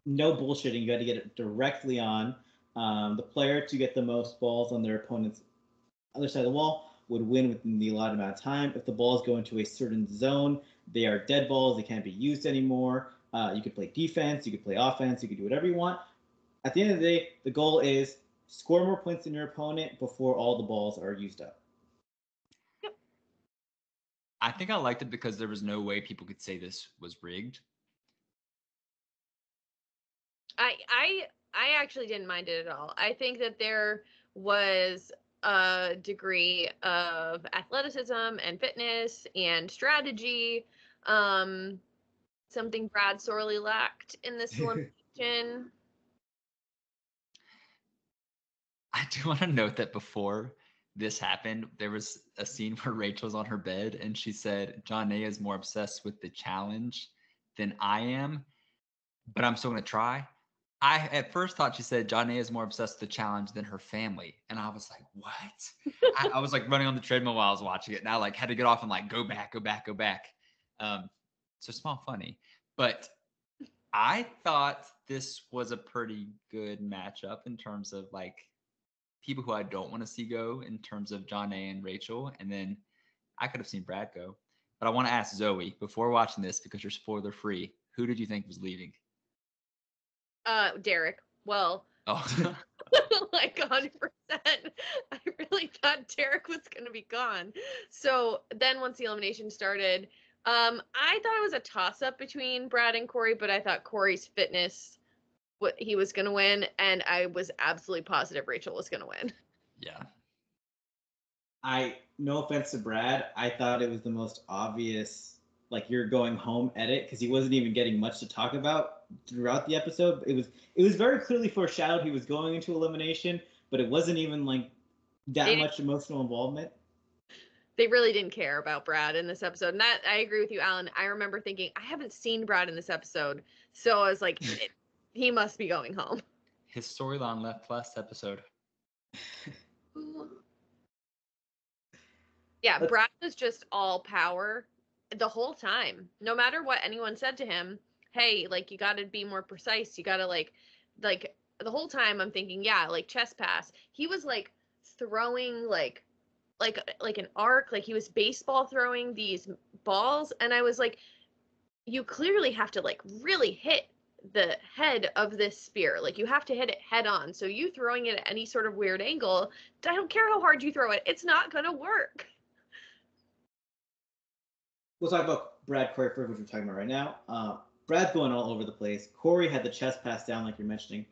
no bullshitting. You had to get it directly on. The player to get the most balls on their opponent's other side of the wall would win within the allotted amount of time. If the balls go into a certain zone, They are dead balls. They can't be used anymore. You could play defense. You could play offense. You could do whatever you want. At the end of the day, the goal is score more points than your opponent before all the balls are used up. I think I liked it because there was no way people could say this was rigged. I actually didn't mind it at all. I think that there was a degree of athleticism and fitness and strategy, something Brad sorely lacked in this elimination. I do want to note that before this happened, there was a scene where Rachel's on her bed and she said, Johnny is more obsessed with the challenge than I am, but I'm still going to try. I at first thought she said Johnny is more obsessed with the challenge than her family. And I was like, what? I was like running on the treadmill while I was watching it. And I like had to get off and like go back. So small funny. But I thought this was a pretty good matchup in terms of like people who I don't want to see go in terms of Johnny and Rachel. And then I could have seen Brad go. But I want to ask Zoe, before watching this, because you're spoiler free, who did you think was leaving? Derek. Well, oh, like 100%. I really thought Derek was going to be gone. So then once the elimination started, I thought it was a toss-up between Brad and Corey, but I thought Corey's fitness, what he was going to win, and I was absolutely positive Rachel was going to win. Yeah. No offense to Brad, I thought it was the most obvious, like you're going home edit, because he wasn't even getting much to talk about throughout the episode. It was very clearly foreshadowed he was going into elimination, but it wasn't even like that much emotional involvement. They really didn't care about Brad in this episode. And that, I agree with you, Allan. I remember thinking, I haven't seen Brad in this episode. So I was like, he must be going home. His storyline left last episode. Yeah, Brad was just all power the whole time. No matter what anyone said to him, hey, like, you got to be more precise. You got to, like, the whole time I'm thinking, yeah, like, chest pass. He was, like, throwing, like an arc, like he was baseball throwing these balls, and I was like, you clearly have to like really hit the head of this spear, like you have to hit it head on. So you throwing it at any sort of weird angle, I don't care how hard you throw it, it's not gonna work. We'll talk about Brad, Corey first, which we're talking about right now. Brad's going all over the place. Corey had the chest pass down, like you're mentioning.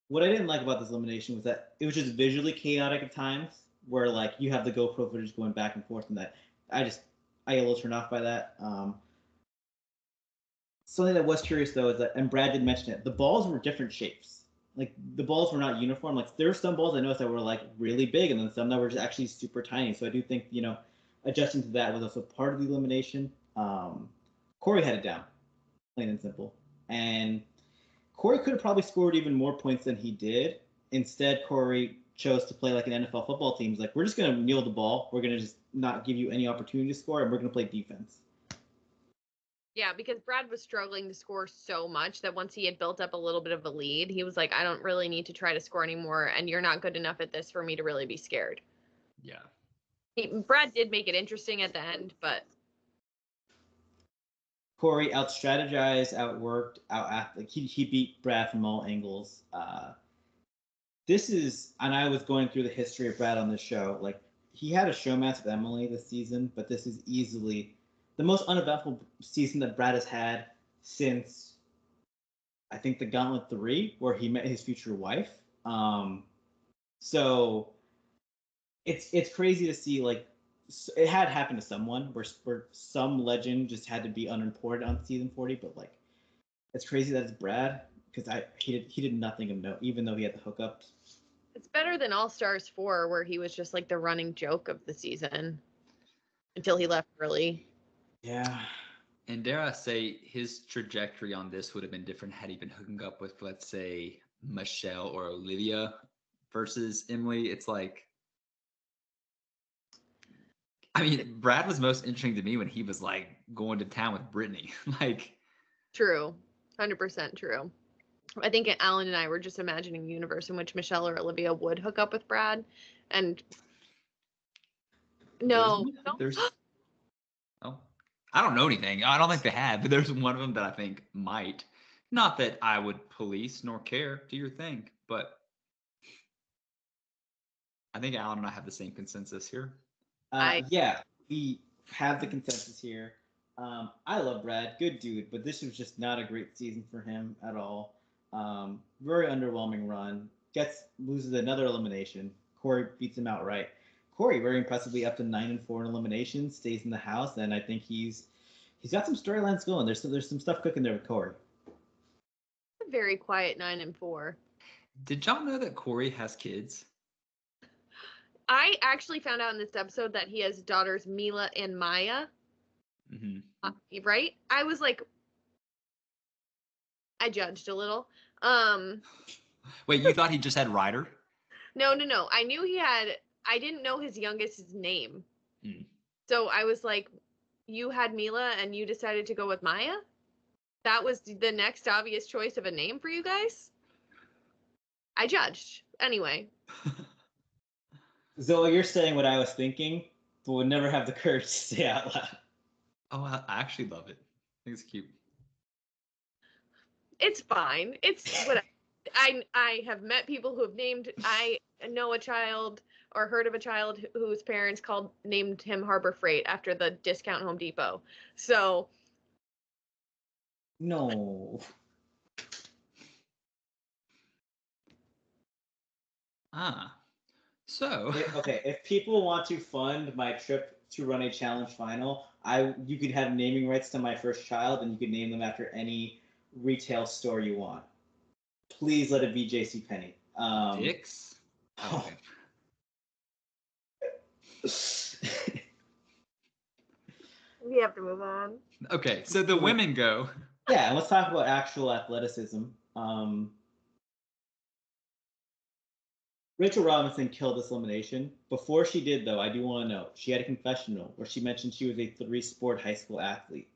What I didn't like about this elimination was that it was just visually chaotic at times, where like you have the GoPro footage going back and forth, and that I get a little turned off by that. Something that was curious though is that, and Brad did mention it, the balls were different shapes. Like the balls were not uniform. Like there were some balls I noticed that were like really big, and then some that were just actually super tiny. So I do think adjusting to that was also part of the elimination. Corey had it down, plain and simple, and Corey could have probably scored even more points than he did. Instead, Corey chose to play like an NFL football team. He's like, we're just going to kneel the ball. We're going to just not give you any opportunity to score, and we're going to play defense. Yeah, because Brad was struggling to score so much that once he had built up a little bit of a lead, he was like, I don't really need to try to score anymore, and you're not good enough at this for me to really be scared. Yeah. Brad did make it interesting at the end, but Corey out-strategized, outworked, he beat Brad from all angles. And I was going through the history of Brad on this show. Like, he had a showmatch with Emily this season, but this is easily the most uneventful season that Brad has had since, I think, the Gauntlet 3, where he met his future wife. So it's crazy to see, like, it had happened to someone where some legend just had to be unimportant on season 40, but like it's crazy that it's Brad, because he did nothing of note, even though he had the hookups. it's better than All Stars 4, where he was just like the running joke of the season until he left early. Yeah. And dare I say, his trajectory on this would have been different had he been hooking up with, let's say, Michelle or Olivia versus Emily. It's like, I mean, Brad was most interesting to me when he was like going to town with Brittany. Like, true, 100% true. I think Allan and I were just imagining a universe in which Michelle or Olivia would hook up with Brad, and no, there's oh, I don't know anything. I don't think they have, but there's one of them that I think might. Not that I would police nor care. Do your thing, but I think Alan and I have the same consensus here. I Yeah, we have the consensus here. I love Brad, good dude, but this was just not a great season for him at all. Very underwhelming run. Loses another elimination. Corey beats him outright. Corey very impressively up to 9-4 in eliminations, stays in the house, and I think he's got some storylines going. There's some stuff cooking there with Corey. a very quiet 9-4. Did y'all know that Corey has kids? I actually found out in this episode that he has daughters Mila and Maya. Right? I was like, I judged a little. Wait, you thought he just had Ryder? No. I knew he had. I didn't know his youngest's name. So I was like, you had Mila and you decided to go with Maya? That was the next obvious choice of a name for you guys? I judged. Anyway. Zoe, you're saying what I was thinking, but would never have the courage to say out loud. Oh, I actually love it. I think it's cute. It's fine. It's what I have met people who have I know a child or heard of a child whose parents named him Harbor Freight after the discount Home Depot. So no. So if people want to fund my trip to run a challenge final, you could have naming rights to my first child, and you could name them after any retail store you want. Please let it be JCPenney. Dick's? Okay. we have to move on. Okay, so the women go. Yeah, let's talk about actual athleticism. Rachel Robinson killed this elimination. Before she did, though, I do want to note, she had a confessional where she mentioned she was a 3-sport high school athlete.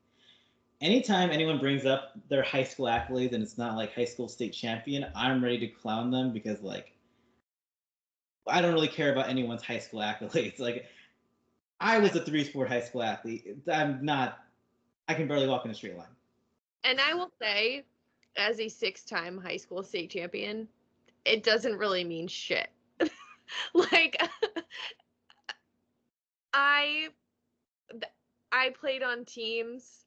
Anytime anyone brings up their high school accolades and it's not like high school state champion, I'm ready to clown them because, like, I don't really care about anyone's high school accolades. Like, I was a 3-sport high school athlete. I can barely walk in a straight line. And I will say, as a 6-time high school state champion, it doesn't really mean shit. Like, I played on teams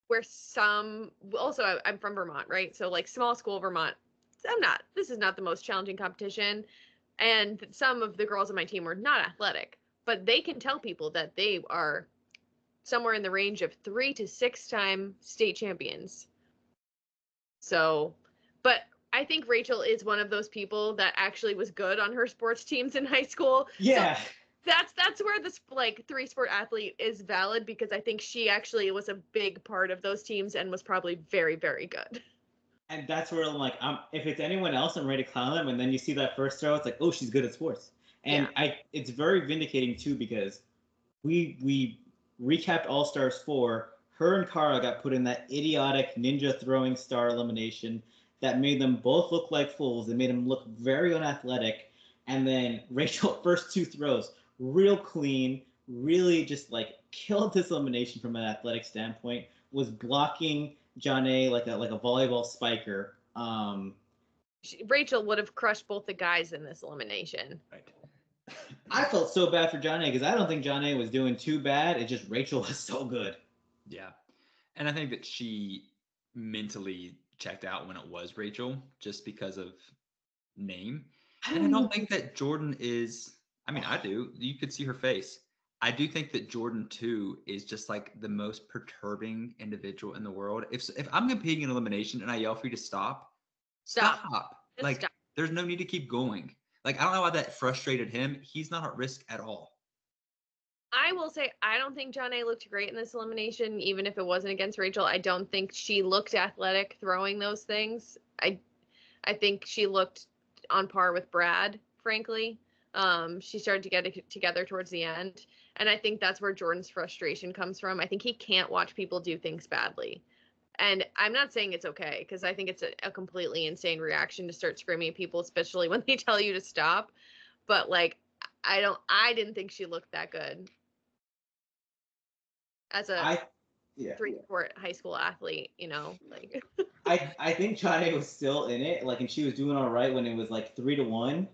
where I'm from Vermont, right? So like small school Vermont, this is not the most challenging competition. And some of the girls on my team were not athletic, but they can tell people that they are somewhere in the range of 3 to 6-time state champions. So, but I think Rachel is one of those people that actually was good on her sports teams in high school. Yeah. So that's where this like 3-sport athlete is valid, because I think she actually was a big part of those teams and was probably very, very good. And that's where I'm like, if it's anyone else, I'm ready to clown them. And then you see that first throw, it's like, oh, she's good at sports. And yeah. It's very vindicating too, because we recapped All Stars 4. Her and Kara got put in that idiotic ninja throwing star elimination that made them both look like fools. It made them look very unathletic. And then Rachel, first 2 throws, real clean, really just like killed this elimination from an athletic standpoint, was blocking Janae like a volleyball spiker. Rachel would have crushed both the guys in this elimination. Right. I felt so bad for Janae because I don't think Janae was doing too bad. It's just Rachel was so good. Yeah. And I think that she mentally checked out when it was Rachel just because of name. And I don't think that Jordan is, I mean, I do. You could see her face. I do think that Jordan, too, is just like the most perturbing individual in the world. If I'm competing in elimination and I yell for you to stop. Like, stop. There's no need to keep going. Like, I don't know why that frustrated him. He's not at risk at all. I will say, I don't think Janae looked great in this elimination, even if it wasn't against Rachel. I don't think she looked athletic throwing those things. I think she looked on par with Brad, frankly. She started to get it together towards the end. And I think that's where Jordan's frustration comes from. I think he can't watch people do things badly. And I'm not saying it's okay, because I think it's a completely insane reaction to start screaming at people, especially when they tell you to stop. But like, I didn't think she looked that good. 3-sport high school athlete, like. I think Johnny was still in it, like, and she was doing all right when it was like 3-1,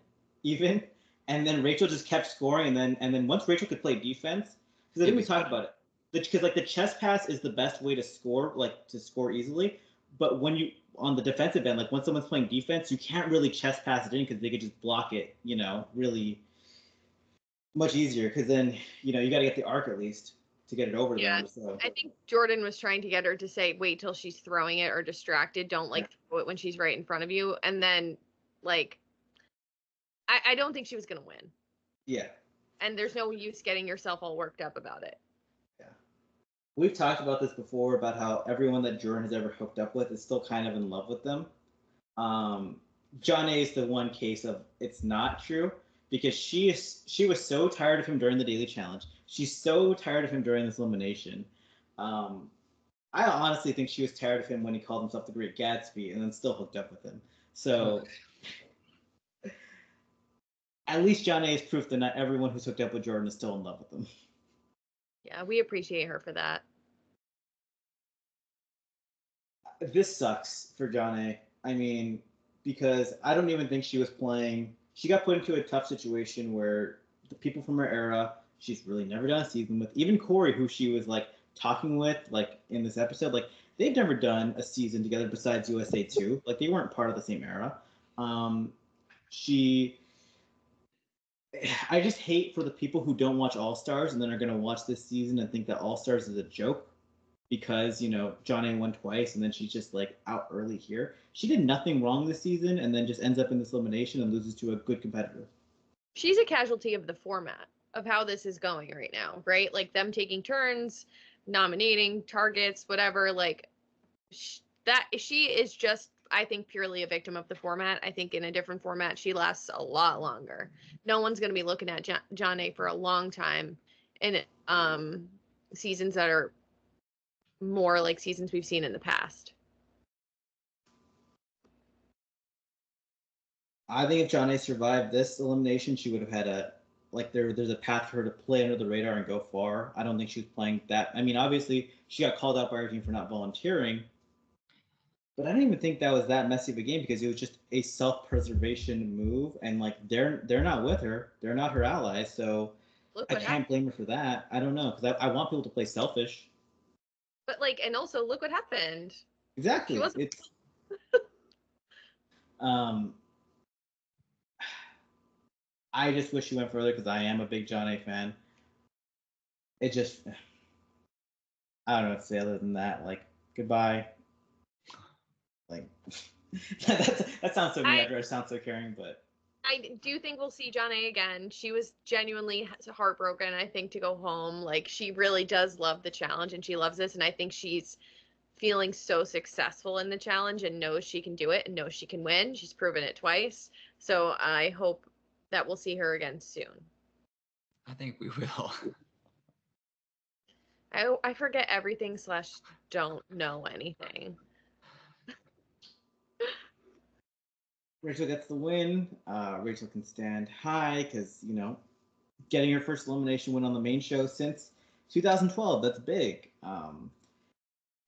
even, and then Rachel just kept scoring, and then once Rachel could play defense, because I think we talked about it, because like the chest pass is the best way to score, like to score easily, but when you on the defensive end, like when someone's playing defense, you can't really chest pass it in because they could just block it, really much easier. Because then you got to get the arc at least to get it over to them. So I think Jordan was trying to get her to say, wait till she's throwing it or distracted. Don't throw it when she's right in front of you. And then like, I don't think she was going to win. Yeah. And there's no use getting yourself all worked up about it. Yeah. We've talked about this before about how everyone that Jordan has ever hooked up with is still kind of in love with them. John A is the one case of it's not true because she was so tired of him during the daily challenge. She's so tired of him during this elimination. I honestly think she was tired of him when he called himself the Great Gatsby and then still hooked up with him. So at least John A is proof that not everyone who's hooked up with Jordan is still in love with him. Yeah, we appreciate her for that. This sucks for John A. I mean, because I don't even think she was playing. She got put into a tough situation where the people from her era, she's really never done a season with. Even Corey, who she was like talking with, like in this episode, like they've never done a season together besides USA 2. Like they weren't part of the same era. I just hate for the people who don't watch All Stars and then are going to watch this season and think that All Stars is a joke because, John A won twice and then she's just like out early here. She did nothing wrong this season and then just ends up in this elimination and loses to a good competitor. She's a casualty of the format of how this is going right now, right? Like them taking turns, nominating targets, whatever. Like she is just, I think, purely a victim of the format. I think in a different format, she lasts a lot longer. No one's going to be looking at John A for a long time in seasons that are more like seasons we've seen in the past. I think if John A survived this elimination, she would have had there's a path for her to play under the radar and go far. I don't think she was playing that. I mean, obviously she got called out by her team for not volunteering, but I don't even think that was that messy of a game because it was just a self-preservation move, and like they're not with her, they're not her allies, so I can't blame her for that. I don't know because I want people to play selfish. But and also look what happened. Exactly. It's I just wish she went further because I am a big John A fan. It just I don't know what to say other than that. Like goodbye. Like that sounds so mean after I sound so caring, but I do think we'll see John A again. She was genuinely heartbroken, I think, to go home. Like she really does love the challenge and she loves this, and I think she's feeling so successful in the challenge and knows she can do it and knows she can win. She's proven it twice. So I hope that we'll see her again soon. I think we will. I forget everything / don't know anything. Rachel gets the win. Rachel can stand high because, getting her first elimination win on the main show since 2012. That's big.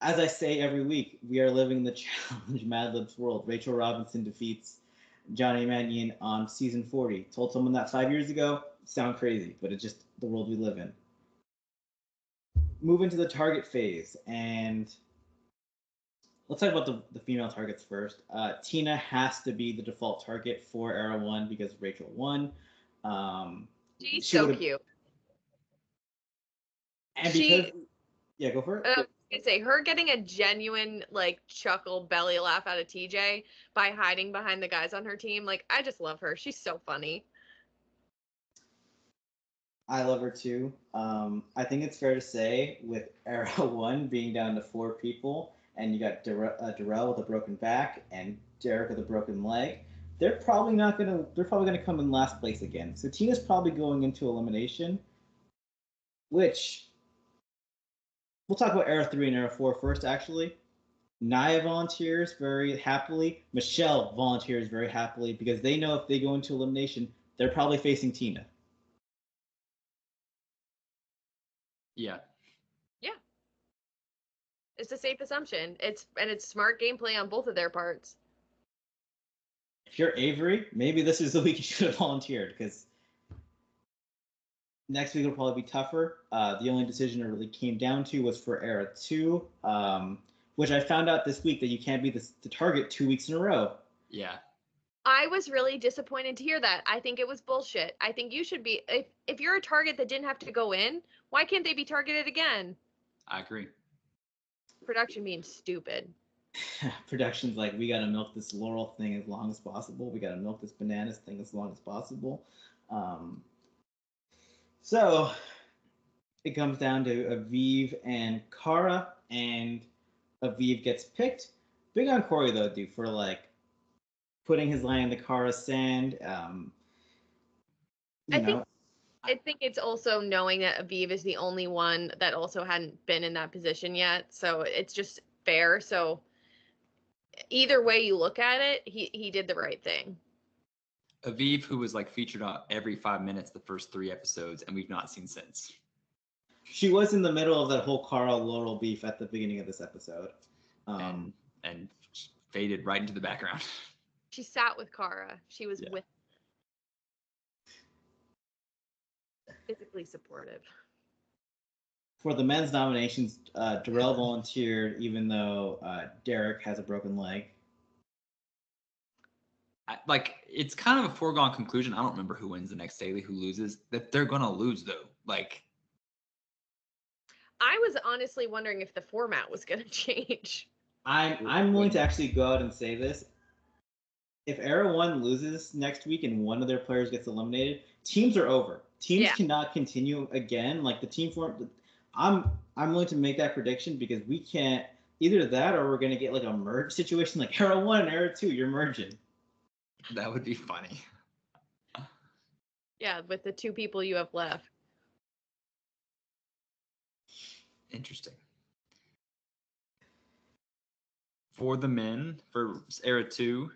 As I say every week, we are living in the challenge Mad Libs world. Rachel Robinson defeats Johnny Mannion on season 40. Told someone that 5 years ago, sound crazy, but it's just the world we live in. Move into the target phase, and let's talk about the female targets first. Tina has to be the default target for Era 1 because Rachel won. She's so cute. And because... Yeah, go for it. I was gonna say, her getting a genuine, chuckle belly laugh out of TJ by hiding behind the guys on her team. I just love her. She's so funny. I love her too. I think it's fair to say with Era 1 being down to 4 people, and you got Darrell with a broken back and Derek with a broken leg, they're probably gonna come in last place again. So Tina's probably going into elimination, which we'll talk about Era 3 and Era 4 first, actually. Nia volunteers very happily. Michelle volunteers very happily because they know if they go into elimination, they're probably facing Tina. Yeah. Yeah. It's a safe assumption. It's smart gameplay on both of their parts. If you're Avery, maybe this is the week you should have volunteered, because next week will probably be tougher. The only decision it really came down to was for Era 2, which I found out this week that you can't be the target 2 weeks in a row. Yeah. I was really disappointed to hear that. I think it was bullshit. I think you should be, if you're a target that didn't have to go in, why can't they be targeted again? I agree. Production being stupid. Production's like, we gotta milk this Laurel thing as long as possible. We gotta milk this Bananas thing as long as possible. So it comes down to Aviv and Kara, and Aviv gets picked. Big on Corey though, dude, for like putting his line in the Kara sand. I think it's also knowing that Aviv is the only one that also hadn't been in that position yet. So it's just fair. So either way you look at it, he did the right thing. Aviv, who was like featured on every 5 minutes the first 3 episodes, and we've not seen since. She was in the middle of that whole Kara Laurel beef at the beginning of this episode. And faded right into the background. She sat with Kara. She was with physically supportive. For the men's nominations, Darrell volunteered even though Derek has a broken leg. It's kind of a foregone conclusion. I don't remember who wins the next daily, who loses. That they're gonna lose though. Like, I was honestly wondering if the format was gonna change. I'm willing to actually go out and say this. If Era 1 loses next week and one of their players gets eliminated, teams are over. Teams cannot continue again. Like the team form, I'm willing to make that prediction because we can't either that or we're gonna get like a merge situation like Era 1 and Era 2. You're merging. That would be funny. Yeah, with the 2 people you have left. Interesting. For the men, for Era 2,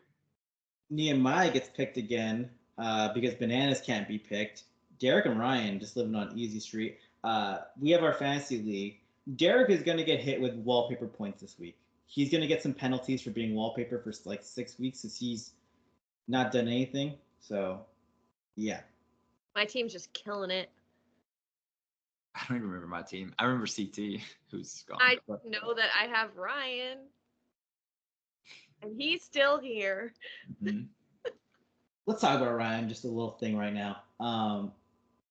Nehemiah gets picked again because Bananas can't be picked. Derek and Ryan just living on easy street. We have our fantasy league. Derek is going to get hit with wallpaper points this week. He's going to get some penalties for being wallpaper for like 6 weeks since he's not done anything. So, yeah. My team's just killing it. I don't even remember my team. I remember CT, who's gone. I know that I have Ryan. And he's still here. Mm-hmm. Let's talk about Ryan, just a little thing right now.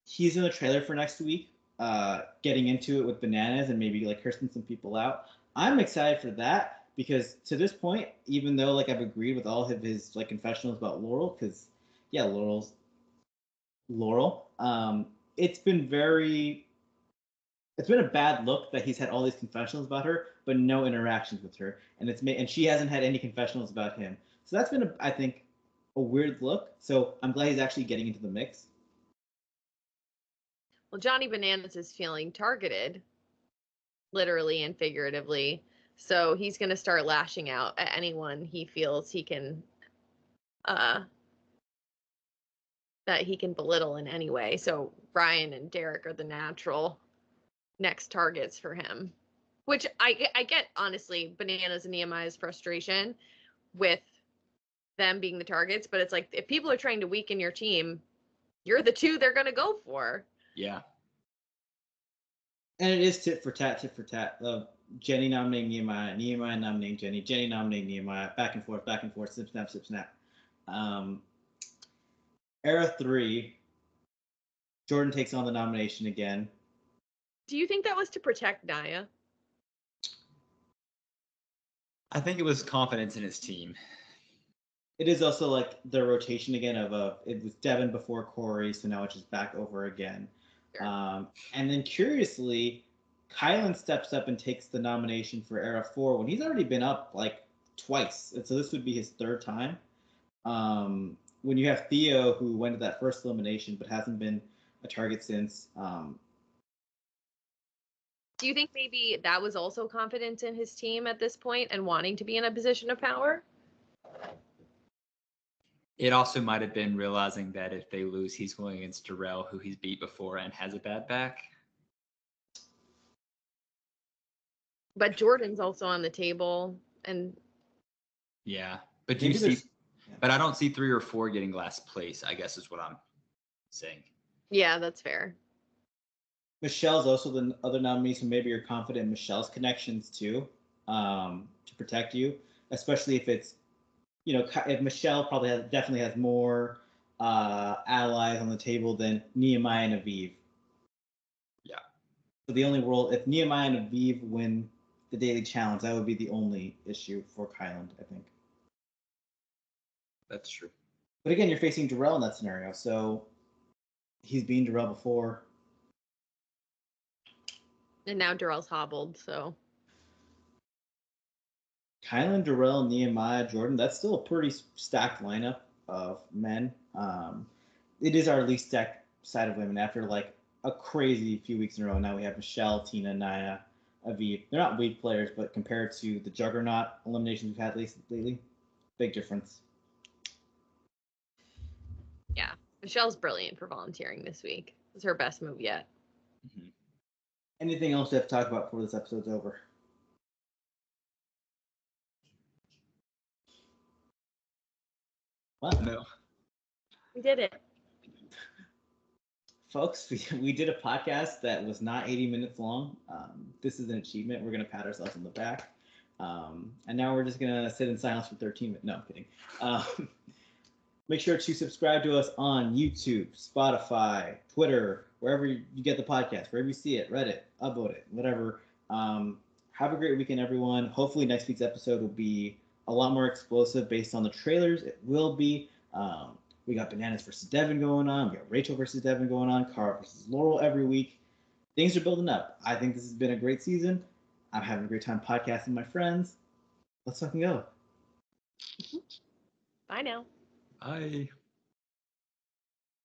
He's in the trailer for next week, getting into it with Bananas and maybe like cursing some people out. I'm excited for that because to this point, even though like I've agreed with all of his like confessionals about Laurel, because yeah, Laurel. It's been a bad look that he's had all these confessionals about her, but no interactions with her, and she hasn't had any confessionals about him. So that's been, I think, a weird look. So I'm glad he's actually getting into the mix. Well, Johnny Bananas is feeling targeted, literally and figuratively. So he's going to start lashing out at anyone he feels he can, that he can belittle in any way. So Ryan and Derek are the natural next targets for him, which I get, honestly, Bananas and Nehemiah's frustration with them being the targets, but it's like, if people are trying to weaken your team, you're the 2 they're going to go for. Yeah. And it is tit for tat. Jenny nominating Nehemiah, Nehemiah nominating Jenny, Jenny nominating Nehemiah, back and forth, snip, snap. Era 3, Jordan takes on the nomination again. Do you think that was to protect Naya? I think it was confidence in his team. It is also like the rotation again of it was Devin before Corey, so now it's just back over again. Sure. And then curiously, Kylan steps up and takes the nomination for Era 4 when he's already been up like twice. And so this would be his 3rd time. When you have Theo, who went to that first elimination but hasn't been a target since. Do you think maybe that was also confidence in his team at this point and wanting to be in a position of power? It also might have been realizing that if they lose, he's going against Darrell, who he's beat before and has a bad back. But Jordan's also on the table, and Yeah, but do you see? But I don't see 3 or 4 getting last place, I guess is what I'm saying. yeah, that's fair. Michelle's also the other nominee, so maybe you're confident in Michelle's connections too, to protect you, especially if it's, if Michelle probably definitely has more allies on the table than Nehemiah and Aviv. Yeah. So the only role, if Nehemiah and Aviv win the daily challenge, that would be the only issue for Kyland, I think. That's true. But again, you're facing Darrell in that scenario, so he's beaten Darrell before. And now Darrell's hobbled, so. Kylan, Darrell, Nehemiah, Jordan, that's still a pretty stacked lineup of men. It is our least stacked side of women after like a crazy few weeks in a row. Now we have Michelle, Tina, Naya, Aviv. They're not weak players, but compared to the juggernaut eliminations we've had lately, big difference. Yeah, Michelle's brilliant for volunteering this week. It's her best move yet. Mm-hmm. Anything else we have to talk about before this episode's over? Well, no. We did it. Folks, we did a podcast that was not 80 minutes long. This is an achievement. We're going to pat ourselves on the back. And now we're just going to sit in silence for 13 minutes. No, I'm kidding. Make sure to subscribe to us on YouTube, Spotify, Twitter, wherever you get the podcast, wherever you see it, Reddit, upvote it, whatever. Have a great weekend, everyone. Hopefully next week's episode will be a lot more explosive based on the trailers. It will be. We got Bananas versus Devin going on. We got Rachel versus Devin going on. Cara versus Laurel every week. Things are building up. I think this has been a great season. I'm having a great time podcasting with my friends. Let's fucking go. Bye now. Bye.